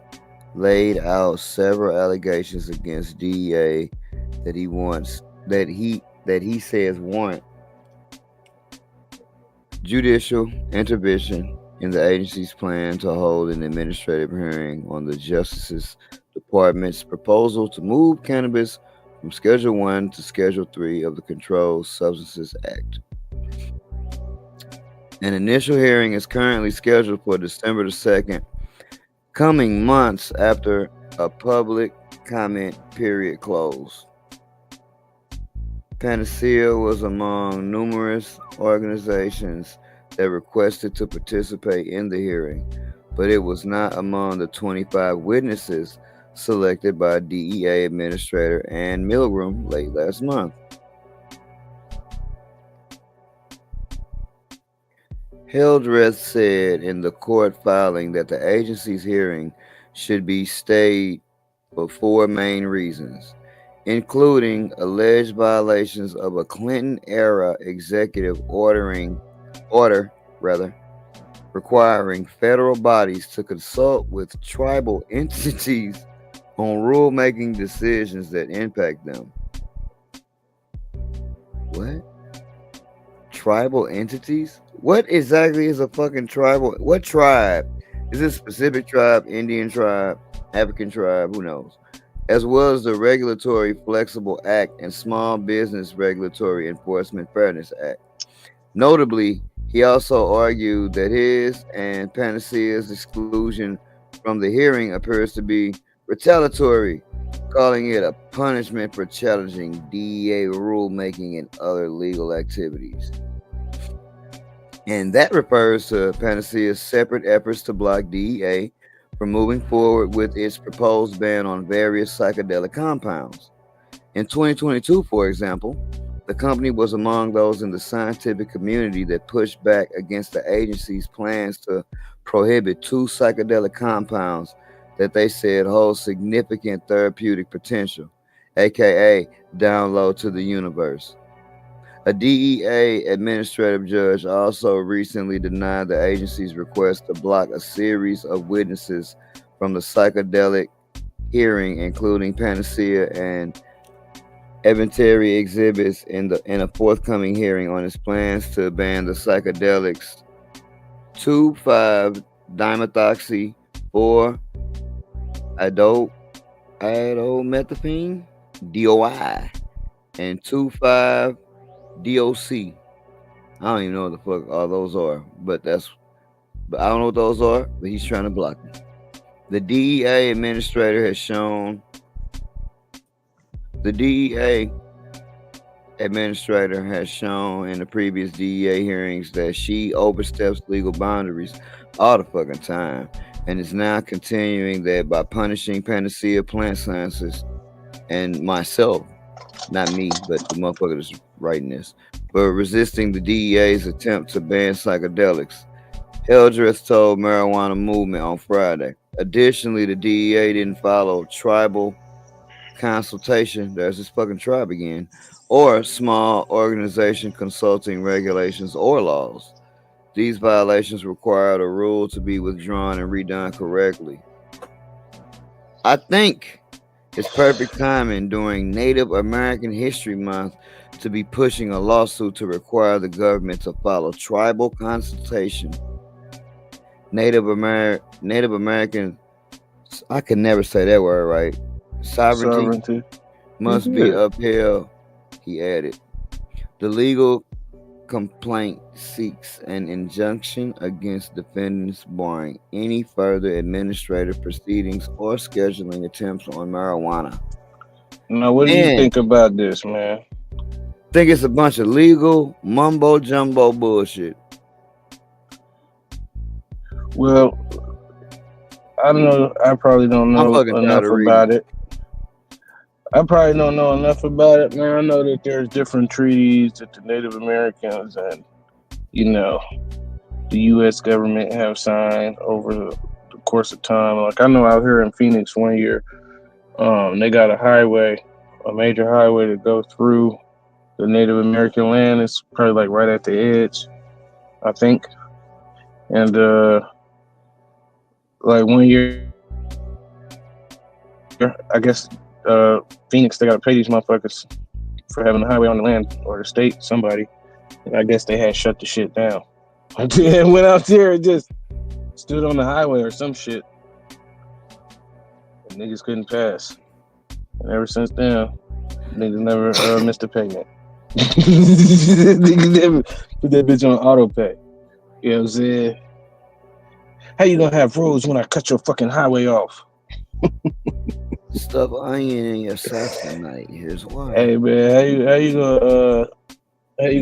Speaker 3: laid out several allegations against DEA that he says warrant judicial intervention in the agency's plan to hold an administrative hearing on the Justice Department's proposal to move cannabis from Schedule 1 to Schedule 3 of the Controlled Substances Act. An initial hearing is currently scheduled for December the 2nd, coming months after a public comment period closed. Panacea was among numerous organizations that requested to participate in the hearing, but it was not among the 25 witnesses selected by DEA Administrator Ann Milgram late last month. Hildreth said in the court filing that the agency's hearing should be stayed for four main reasons, including alleged violations of a Clinton-era executive order requiring federal bodies to consult with tribal entities on rulemaking decisions that impact them. What? Tribal entities? What exactly is a fucking tribal? What tribe? Is this a specific tribe, Indian tribe, African tribe? Who knows? As well as the Regulatory Flexible Act and Small Business Regulatory Enforcement Fairness Act. Notably, he also argued that his and Panacea's exclusion from the hearing appears to be retaliatory calling it a punishment for challenging DEA rulemaking and other legal activities. And that refers to Panacea's separate efforts to block DEA from moving forward with its proposed ban on various psychedelic compounds. In 2022, for example, the company was among those in the scientific community that pushed back against the agency's plans to prohibit two psychedelic compounds that they said hold significant therapeutic potential, aka download to the universe. A DEA administrative judge also recently denied the agency's request to block a series of witnesses from the psychedelic hearing, including Panacea and evidentiary exhibits in a forthcoming hearing on its plans to ban the psychedelics 2,5-dimethoxy 4 idomethapine DOI and 2,5-DOC. I don't even know what the fuck all those are, but I don't know what those are, but he's trying to block them. The DEA administrator has shown in the previous DEA hearings that she oversteps legal boundaries all the fucking time, and is now continuing that by punishing Panacea Plant Sciences and myself, not me, but the motherfucker that's writing this, for resisting the DEA's attempt to ban psychedelics. Hildreth told Marijuana Movement on Friday. Additionally, the DEA didn't follow tribal consultation, there's this fucking tribe again, or small organization consulting regulations or laws. These violations required a rule to be withdrawn and redone correctly. I think it's perfect timing during Native American History Month to be pushing a lawsuit to require the government to follow tribal consultation. Native American, I can never say that word right. Sovereignty must be upheld, he added. The legal complaint seeks an injunction against defendants barring any further administrative proceedings or scheduling attempts on marijuana.
Speaker 2: Now, what do you think about this, man?
Speaker 3: I think it's a bunch of legal mumbo jumbo bullshit.
Speaker 2: Well, I don't know. I probably don't know enough about it. I probably don't know enough about it, man. I know that there's different treaties that the Native Americans and, the U.S. government have signed over the course of time. Like, I know out here in Phoenix one year, they got a major highway to go through the Native American land. It's probably like right at the edge, I think. And like 1 year, I guess Phoenix, they gotta pay these motherfuckers for having a highway on the land, or the state, somebody. And I guess they had shut the shit down. And went out there and just stood on the highway or some shit. And niggas couldn't pass. And ever since then, niggas never missed a payment. Niggas never put that bitch on auto pay. You know what I'm saying? How you gonna have roads when I cut your fucking highway off?
Speaker 3: Stuff onion in your socks tonight. Here's why.
Speaker 2: Hey man, how you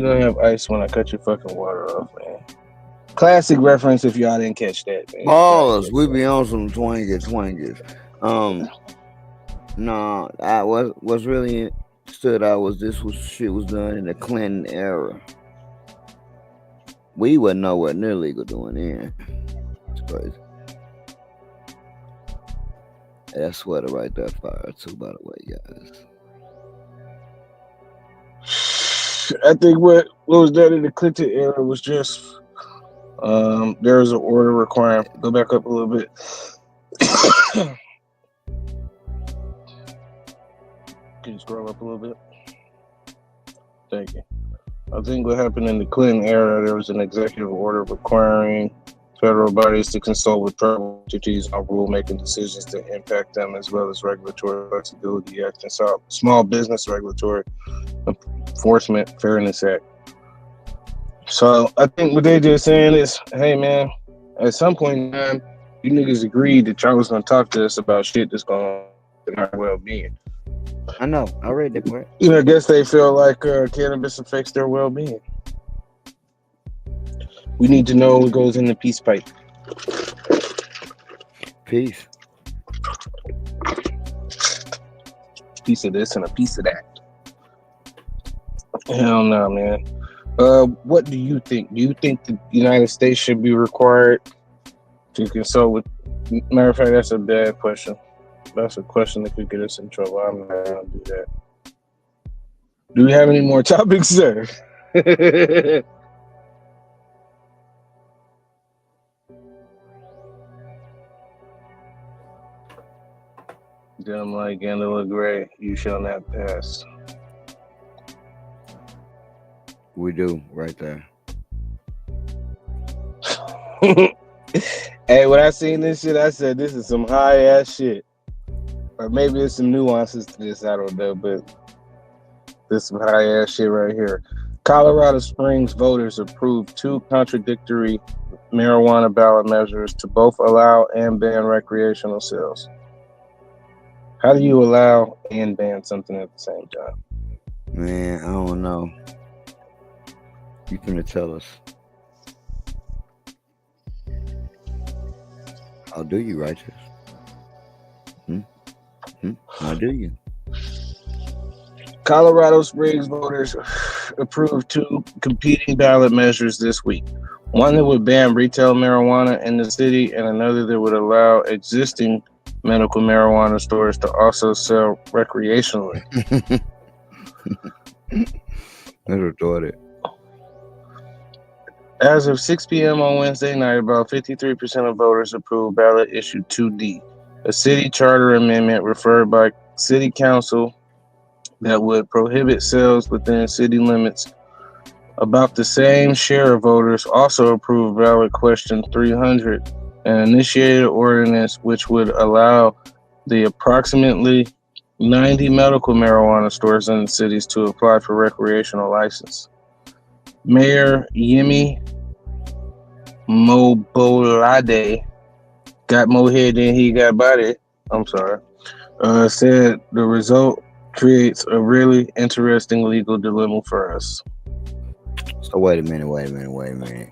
Speaker 2: gonna have ice when I cut your fucking water off, man? Classic reference if y'all didn't catch that, man.
Speaker 3: Balls, we be on some twinkies. No, what's really stood out was shit was done in the Clinton era. We wasn't nowhere near legal doing it. It's crazy. That sweater right there fire too, by the way, guys.
Speaker 2: I think what was done in the Clinton era was just there was an order requiring. Go back up a little bit. Can you scroll up a little bit? Thank you. I think what happened in the Clinton era, there was an executive order requiring federal bodies to consult with tribal entities on rulemaking decisions that impact them, as well as regulatory flexibility act and small business regulatory enforcement fairness act. So I think what they just saying is, hey man, at some point in time, you niggas agreed that y'all was gonna talk to us about shit that's going our well-being.
Speaker 3: I know. I read that part.
Speaker 2: You know, I guess they feel like cannabis affects their well-being. We need to know what goes in the peace pipe.
Speaker 3: Peace.
Speaker 2: Piece of this and a piece of that. Hell no, man. What do you think? Do you think the United States should be required to consult with? Matter of fact, that's a bad question. That's a question that could get us in trouble. I'm not gonna do that. Do we have any more topics, sir? Dumb like Angela Gray, you shall not pass.
Speaker 3: We do right there.
Speaker 2: Hey, when I seen this shit, I said this is some high ass shit. Or maybe there's some nuances to this, I don't know, but this is some high ass shit right here. Colorado Springs voters approved 2 contradictory marijuana ballot measures to both allow and ban recreational sales. How do you allow and ban something at the same time?
Speaker 3: Man, I don't know. You finna tell us. How do you, Righteous? How do you?
Speaker 2: Colorado Springs voters approved 2 competing ballot measures this week. One that would ban retail marijuana in the city, and another that would allow existing medical marijuana stores to also sell recreationally.
Speaker 3: That's retarded.
Speaker 2: As of 6 p.m. on Wednesday night, about 53% of voters approved ballot issue 2D, a city charter amendment referred by city council that would prohibit sales within city limits. About the same share of voters also approved ballot question 300, an initiated ordinance which would allow the approximately 90 medical marijuana stores in the cities to apply for recreational license. Mayor Yemi Mobolade got more head than he got body. Said the result creates a really interesting legal dilemma for us.
Speaker 3: So wait a minute. Wait a minute.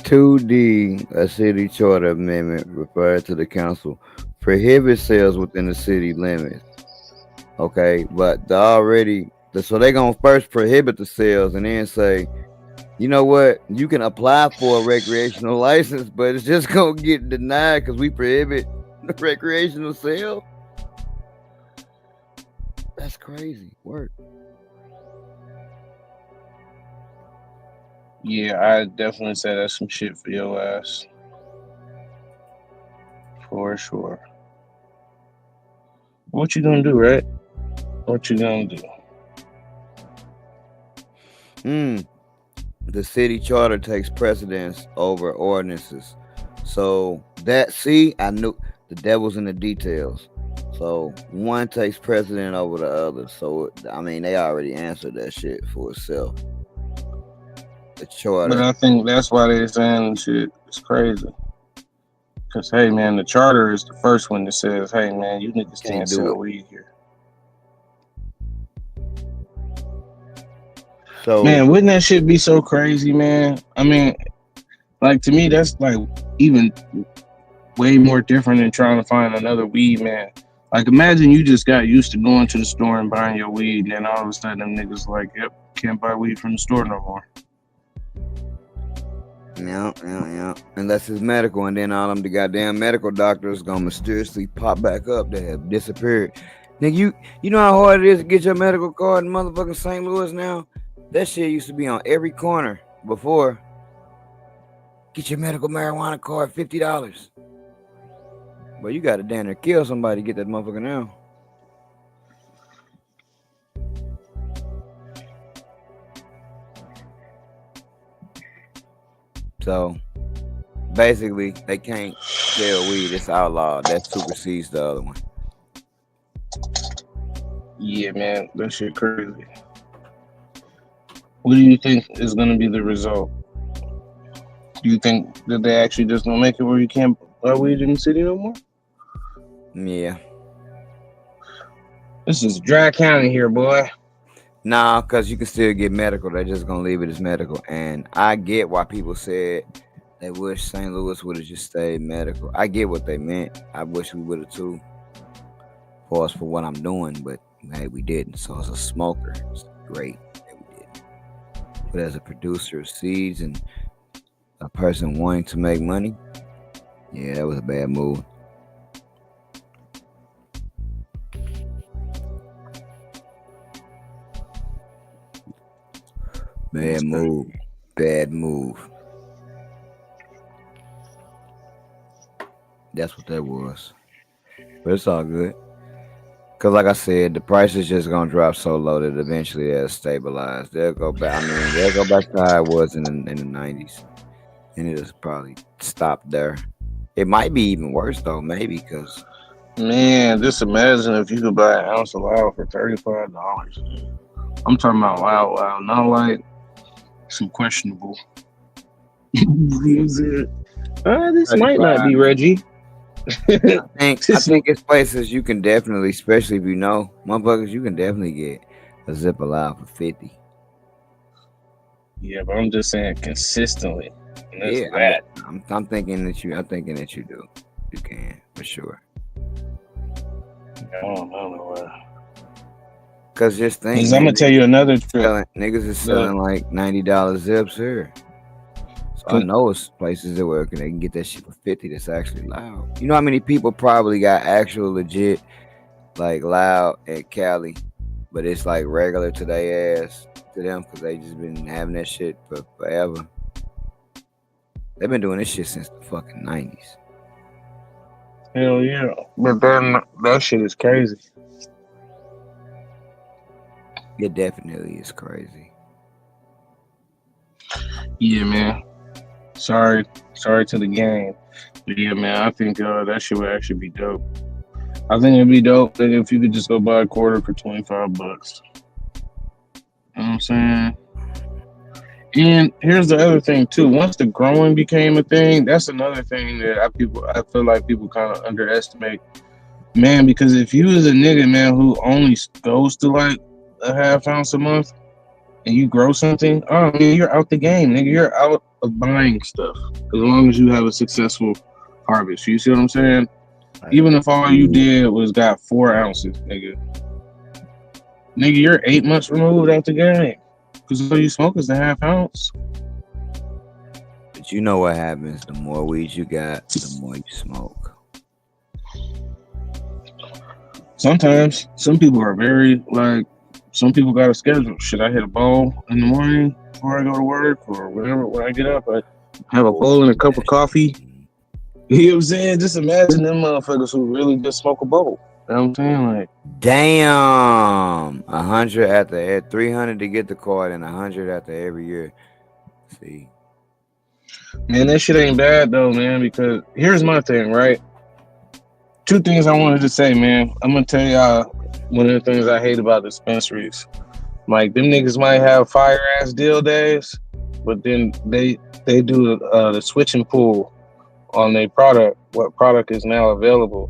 Speaker 3: 2D, a city charter amendment referred to the council, prohibits sales within the city limits. Okay, but so they're gonna first prohibit the sales and then say, you know what, you can apply for a recreational license, but it's just gonna get denied because we prohibit the recreational sale. That's crazy work.
Speaker 2: Yeah, I definitely say that's some shit for your ass. For sure. What you gonna do, right? What you gonna do?
Speaker 3: The city charter takes precedence over ordinances. So I knew the devil's in the details. So one takes precedent over the other. So I mean, they already answered that shit for itself. The charter.
Speaker 2: But I think that's why they're saying shit is crazy. Cause hey man, the charter is the first one that says, hey man, you niggas can't sell weed here. So man, wouldn't that shit be so crazy, man? I mean, like to me, that's like even way more different than trying to find another weed, man. Like imagine you just got used to going to the store and buying your weed, and then all of a sudden them niggas like, yep, can't buy weed from the store no more.
Speaker 3: Yeah. Unless it's medical, and then all them the goddamn medical doctors gonna mysteriously pop back up that have disappeared. Nigga, you know how hard it is to get your medical card in motherfucking St. Louis now? That shit used to be on every corner before. Get your medical marijuana card, $50. But you gotta damn near kill somebody to get that motherfucker now. So basically, they can't sell weed. It's outlawed. That supersedes the other one.
Speaker 2: Yeah, man, that shit crazy. What do you think is going to be the result? Do you think that they actually just gonna make it where you can't buy weed in the city no more?
Speaker 3: Yeah.
Speaker 2: This is dry county here, boy.
Speaker 3: Nah, because you can still get medical. They're just gonna leave it as medical. And I get why people said they wish St. Louis would have just stayed medical. I get what they meant. I wish we would have too. Pause for what I'm doing, but hey, we didn't. So as a smoker, it's great that we didn't. But as a producer of seeds and a person wanting to make money, yeah, that was a bad move. Bad move. Bad move. That's what that was. But it's all good. Because like I said, the price is just going to drop so low that eventually it'll stabilize. They'll go back. I mean, they'll go back to how it was in the 90s. And it'll probably stop there. It might be even worse, though, maybe, because...
Speaker 2: Man, just imagine if you could buy an ounce of loud for $35. I'm talking about loud, not like some questionable. This might not be Reggie.
Speaker 3: I think it's places you can definitely, especially if you know, motherfuckers, you can definitely get a zip allowed for 50.
Speaker 2: Yeah, but I'm just saying consistently. And that's
Speaker 3: Yeah,
Speaker 2: that.
Speaker 3: I'm thinking that you do. You can, for sure.
Speaker 2: I don't know.
Speaker 3: Cause just think,
Speaker 2: I'm gonna tell you another trick.
Speaker 3: Niggas is selling like $90 zips here. So I know it's places that where they can get that shit for 50 that's actually loud. You know how many people probably got actual legit like loud at Cali, but it's like regular to their ass to them because they just been having that shit for forever. They've been doing this shit since the fucking 90s.
Speaker 2: Hell yeah. But then that shit is crazy.
Speaker 3: It definitely is crazy.
Speaker 2: Yeah, man. Sorry to the game. But yeah, man, I think that shit would actually be dope. I think it'd be dope that if you could just go buy a quarter for $25. You know what I'm saying? And here's the other thing too. Once the growing became a thing, that's another thing that I feel like people kind of underestimate. Man, because if you was a nigga, man, who only goes to like a half ounce a month and you grow something, oh man, you're out the game, nigga. You're out of buying stuff as long as you have a successful harvest. You see what I'm saying? Even if all you did was got 4 ounces, nigga, you're 8 months removed out the game because all you smoke is the half ounce.
Speaker 3: But you know what happens? The more weed you got, the more you smoke.
Speaker 2: Sometimes some people are very like. Some people got a schedule. Should I hit a bowl in the morning before I go to work or whatever? When I get up, I have a bowl and a cup of coffee. You know what I'm saying? Just imagine them motherfuckers who really just smoke a bowl. You know what I'm saying? Like,
Speaker 3: damn, 100 after 300 to get the card and 100 after every year. See,
Speaker 2: man, that shit ain't bad though, man. Because here's my thing, right? 2 things I wanted to say, man. I'm gonna tell y'all. One of the things I hate about dispensaries, like them niggas might have fire ass deal days, but then they do the switch and pull on their product. What product is now available,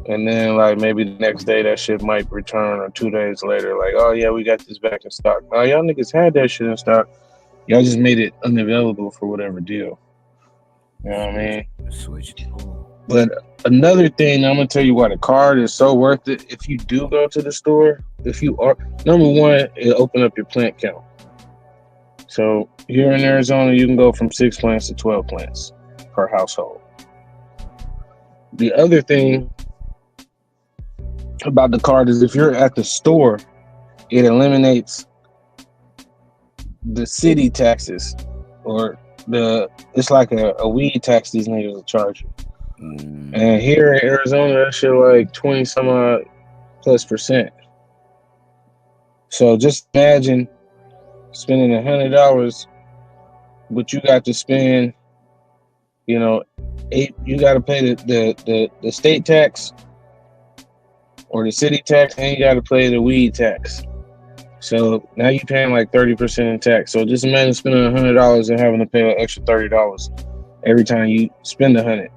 Speaker 2: and then like maybe the next day that shit might return, or 2 days later, like, oh yeah, we got this back in stock. Now y'all niggas had that shit in stock. Y'all just made it unavailable for whatever deal. You know what I mean?
Speaker 3: Switch and pull.
Speaker 2: But another thing, I'm gonna tell you why the card is so worth it. If you do go to the store, if you are, number one, it'll open up your plant count. So here in Arizona, you can go from 6 plants to 12 plants per household. The other thing about the card is if you're at the store, it eliminates the city taxes, or it's like a weed tax these niggas will charge you. And here in Arizona, that shit like 20 some odd plus %. So just imagine spending $100, but you got to spend, you know, you got to pay the state tax or the city tax, and you got to pay the weed tax. So now you're paying like 30% in tax. So just imagine spending $100 and having to pay an extra $30 every time you spend $100.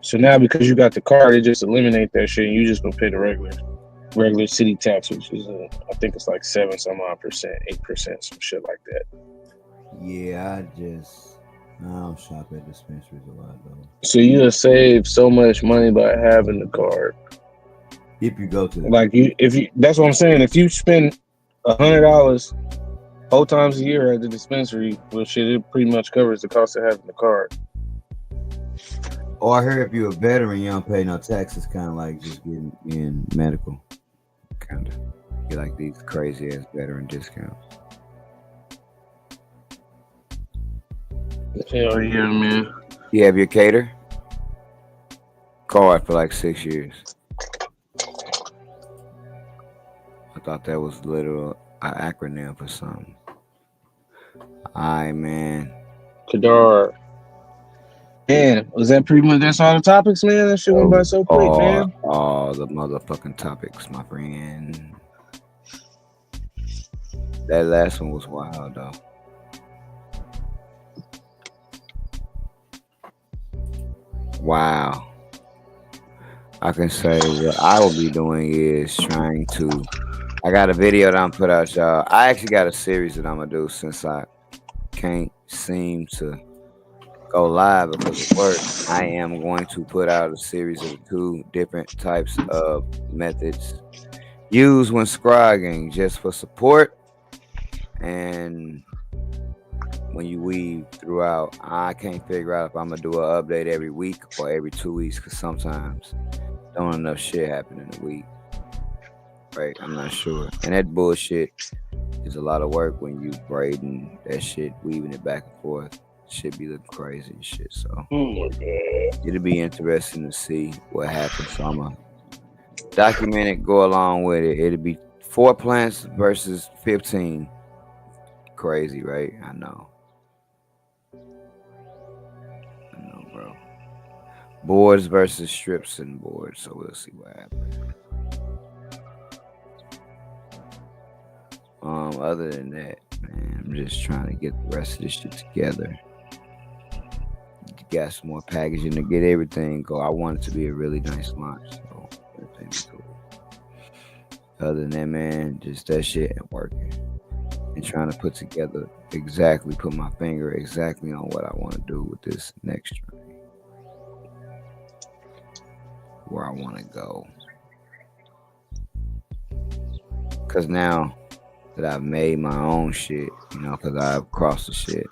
Speaker 2: So now because you got the card, it just eliminate that shit, and you just gonna pay the regular city tax, which is I think it's like 7 some odd percent, 8%, some shit like that.
Speaker 3: Yeah, I don't shop at dispensaries a lot though.
Speaker 2: So you'll save so much money by having the card.
Speaker 3: If you go to the
Speaker 2: Like that's what I'm saying. If you spend $100 4 times a year at the dispensary, well, shit, it pretty much covers the cost of having the card.
Speaker 3: Oh, I heard if you're a veteran, you don't pay no taxes. Kind of like just getting in medical. Kind of, you like these crazy ass veteran discounts.
Speaker 2: Hell yeah, man.
Speaker 3: You have your cater card for like 6 years. I thought that was literal an acronym for something. Alright, man.
Speaker 2: Kadar. Man, was that pretty much that's all the topics, man? That shit went by so quick, man.
Speaker 3: All the motherfucking topics, my friend. That last one was wild, though. Wow. I can say what I will be doing is trying to. I got a video that I'm put out, y'all. I actually got a series that I'm gonna do since I can't seem to go live because of work. I am going to put out a series of 2 different types of methods used when scrogging, just for support and when you weave throughout. I can't figure out if I'm gonna do an update every week or every 2 weeks, because sometimes don't enough shit happen in a week. Right, I'm not sure. And that bullshit is a lot of work when you braiding that shit, weaving it back and forth. Shit be looking crazy and shit. So
Speaker 2: Oh my god.
Speaker 3: it'll be interesting to see what happens. So I'm gonna document it, go along with it. It'll be 4 plants versus 15. Crazy, right? I know, bro. Boards versus strips and boards. So we'll see what happens. Other than that, man, I'm just trying to get the rest of this shit together. Got some more packaging to get everything go. I want it to be a really nice launch, so everything be cool. Other than that, man, just that shit and working and trying to put my finger exactly on what I want to do with this next journey, where I want to go. Cause now that I've made my own shit, because I've crossed the shit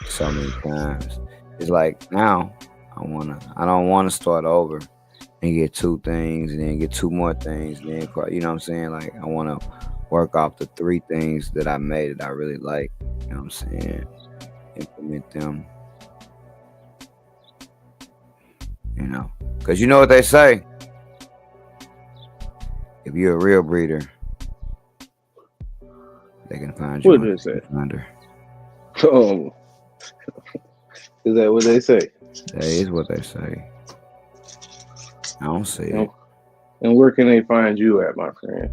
Speaker 3: so many times. It's like now I don't want to start over and get 2 things and then get 2 more things and then, you know what I'm saying? Like I want to work off the 3 things that I made that I really like, you know what I'm saying? Implement them, because you know what they say. If you're a real breeder, they can find you.
Speaker 2: What did it say?
Speaker 3: Under.
Speaker 2: Oh. Is that what they say?
Speaker 3: That is what they say. I don't see it.
Speaker 2: And where can they find you at, my friend?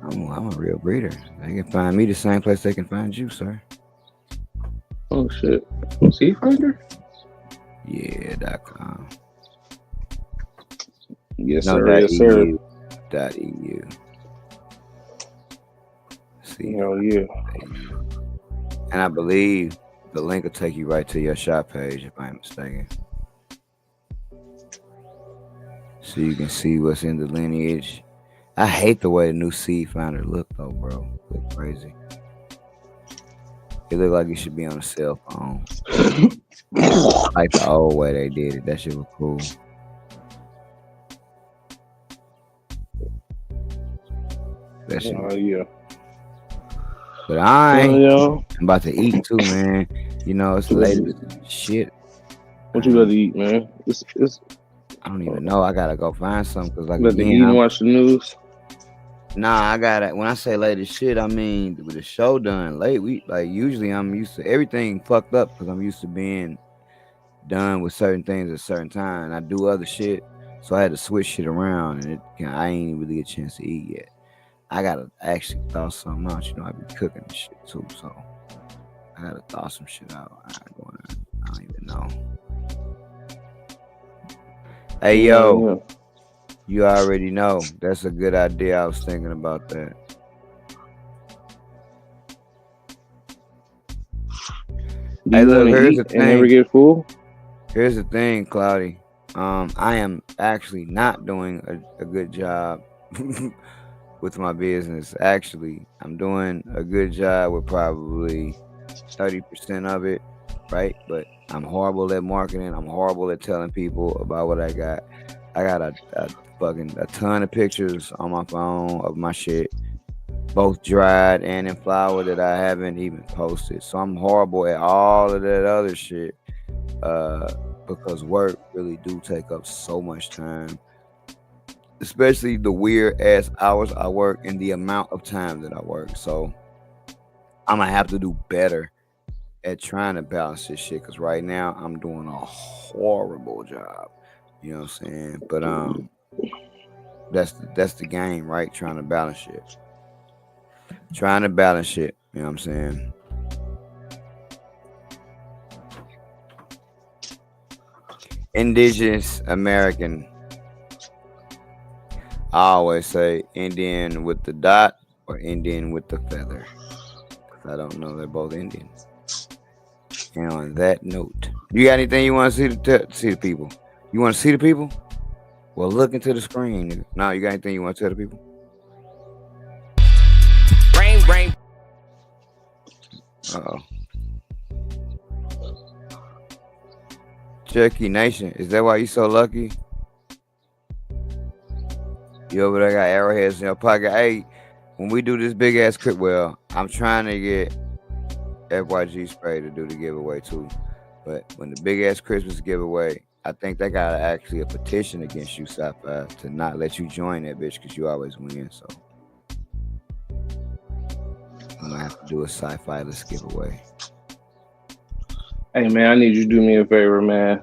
Speaker 3: I'm a real breeder. They can find me the same place they can find you, sir.
Speaker 2: Oh shit. Sea Finder?
Speaker 3: Yeah.com.
Speaker 2: Yes, sir. Yes, sir.
Speaker 3: .eu. See.
Speaker 2: Hell yeah.
Speaker 3: And I believe the link will take you right to your shop page, if I'm mistaken. So you can see what's in the lineage. I hate the way the new seed finder look though, bro. Look crazy. It look like it should be on a cell phone. Like the old way they did it. That shit was cool. That shit.
Speaker 2: Oh yeah.
Speaker 3: But I'm about to eat too, man. It's late as shit.
Speaker 2: What you got to eat, man? It's
Speaker 3: I don't even know. I gotta go find something because like
Speaker 2: let the eat and watch the news.
Speaker 3: Nah, I gotta. When I say late as shit, I mean with the show done late. Usually I'm used to everything fucked up because I'm used to being done with certain things at a certain time. And I do other shit, so I had to switch shit around, and I ain't really get a chance to eat yet. I gotta actually thaw something out. You know, I be cooking and shit too, so I gotta thaw some shit out. I don't even know. Hey yo, you already know. That's a good idea. I was thinking about that.
Speaker 2: Hey, look, here's the thing. And never get full?
Speaker 3: Here's the thing, Cloudy. I am actually not doing a good job with my business. Actually, I'm doing a good job with probably 30% of it, right? But I'm horrible at marketing. I'm horrible at telling people about what I got. I got a ton of pictures on my phone of my shit, both dried and in flower, that I haven't even posted. So I'm horrible at all of that other shit because work really do take up so much time, especially the weird ass hours I work and the amount of time that I work. So I'm gonna have to do better at trying to balance this shit, because right now I'm doing a horrible job. You know what I'm saying? But that's the game, right? Trying to balance shit. You know what I'm saying? Indigenous American. I always say Indian with the dot or Indian with the feather, because I don't know, they're both Indians. And on that note, you got anything you want to see the people? You want to see the people? Well, look into the screen. No, you got anything you want to tell the people?
Speaker 1: Rain.
Speaker 3: Uh-oh. Cherokee Nation, is that why you so lucky? You over there got arrowheads in your pocket. Hey, when we do this big ass crib, well, I'm trying to get FYG Spray to do the giveaway too. But when the big ass Christmas giveaway, I think they got actually a petition against you, Sci-Fi, to not let you join that bitch because you always win. So I'm gonna have to do a Sci-Fi-less giveaway.
Speaker 2: Hey man, I need you to do me a favor, man.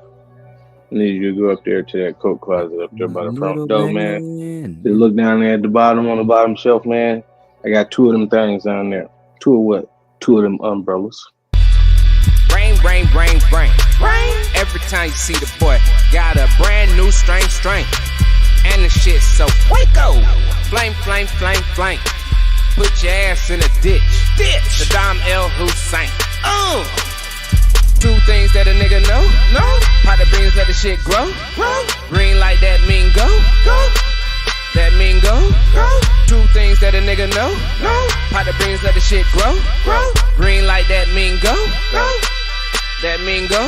Speaker 2: I need you to go up there to that coat closet up there by the front door, man. Just look down there at the bottom, on the bottom shelf, man. I got 2 of them things down there. 2 of what? 2 of them umbrellas.
Speaker 1: Rain. Every time you see the boy, got a brand new strain. And the shit so Waco. Flame. Put your ass in a ditch. Saddam El Hussein. 2 things that a nigga know. Pot of beans, let the shit grow. Green like that mean go. That mean go. 2 things that a nigga know. Pot of beans, let the shit grow. Green like that mean go. That mean go.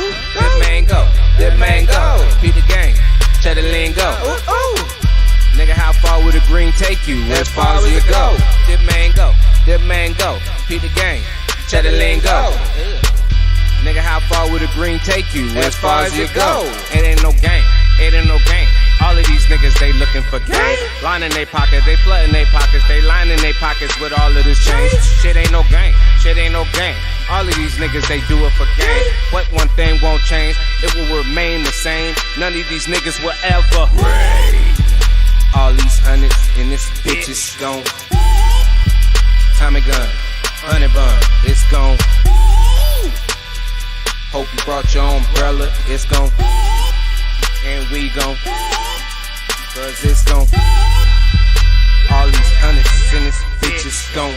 Speaker 1: That mango. Beat the game. Cheddar lingo. Nigga, how far would a green take you? As far as you go. That mango. Beat the game. Cheddar lingo. Nigga, how far would a green take you? As far as you go. It ain't no game. All of these niggas, they looking for game. Lining they pockets, they flooding they pockets, they lining they pockets with all of this change. Shit ain't no game. All of these niggas, they do it for game. But one thing won't change, it will remain the same. None of these niggas will ever reign. All these hundreds in this bitch is gone. Tommy gun, honey bun, it's gone. Hope you brought your umbrella, it's gone. And we gon' cause it's gon' all these hundreds in this bitch is gon'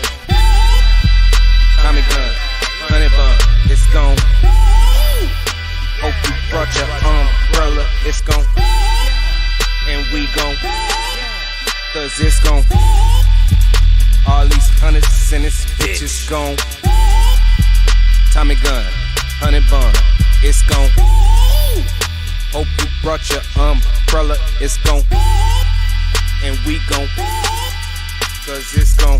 Speaker 1: Tommy gun, honey bun, it's gon' hope you brought your umbrella, it's gon' and we gon' cause it's gon' all these hundreds in this bitch is gon' Tommy gun, honey bun, it's gon' hope you brought your umbrella, it's gon' and we gon' cause it's gon'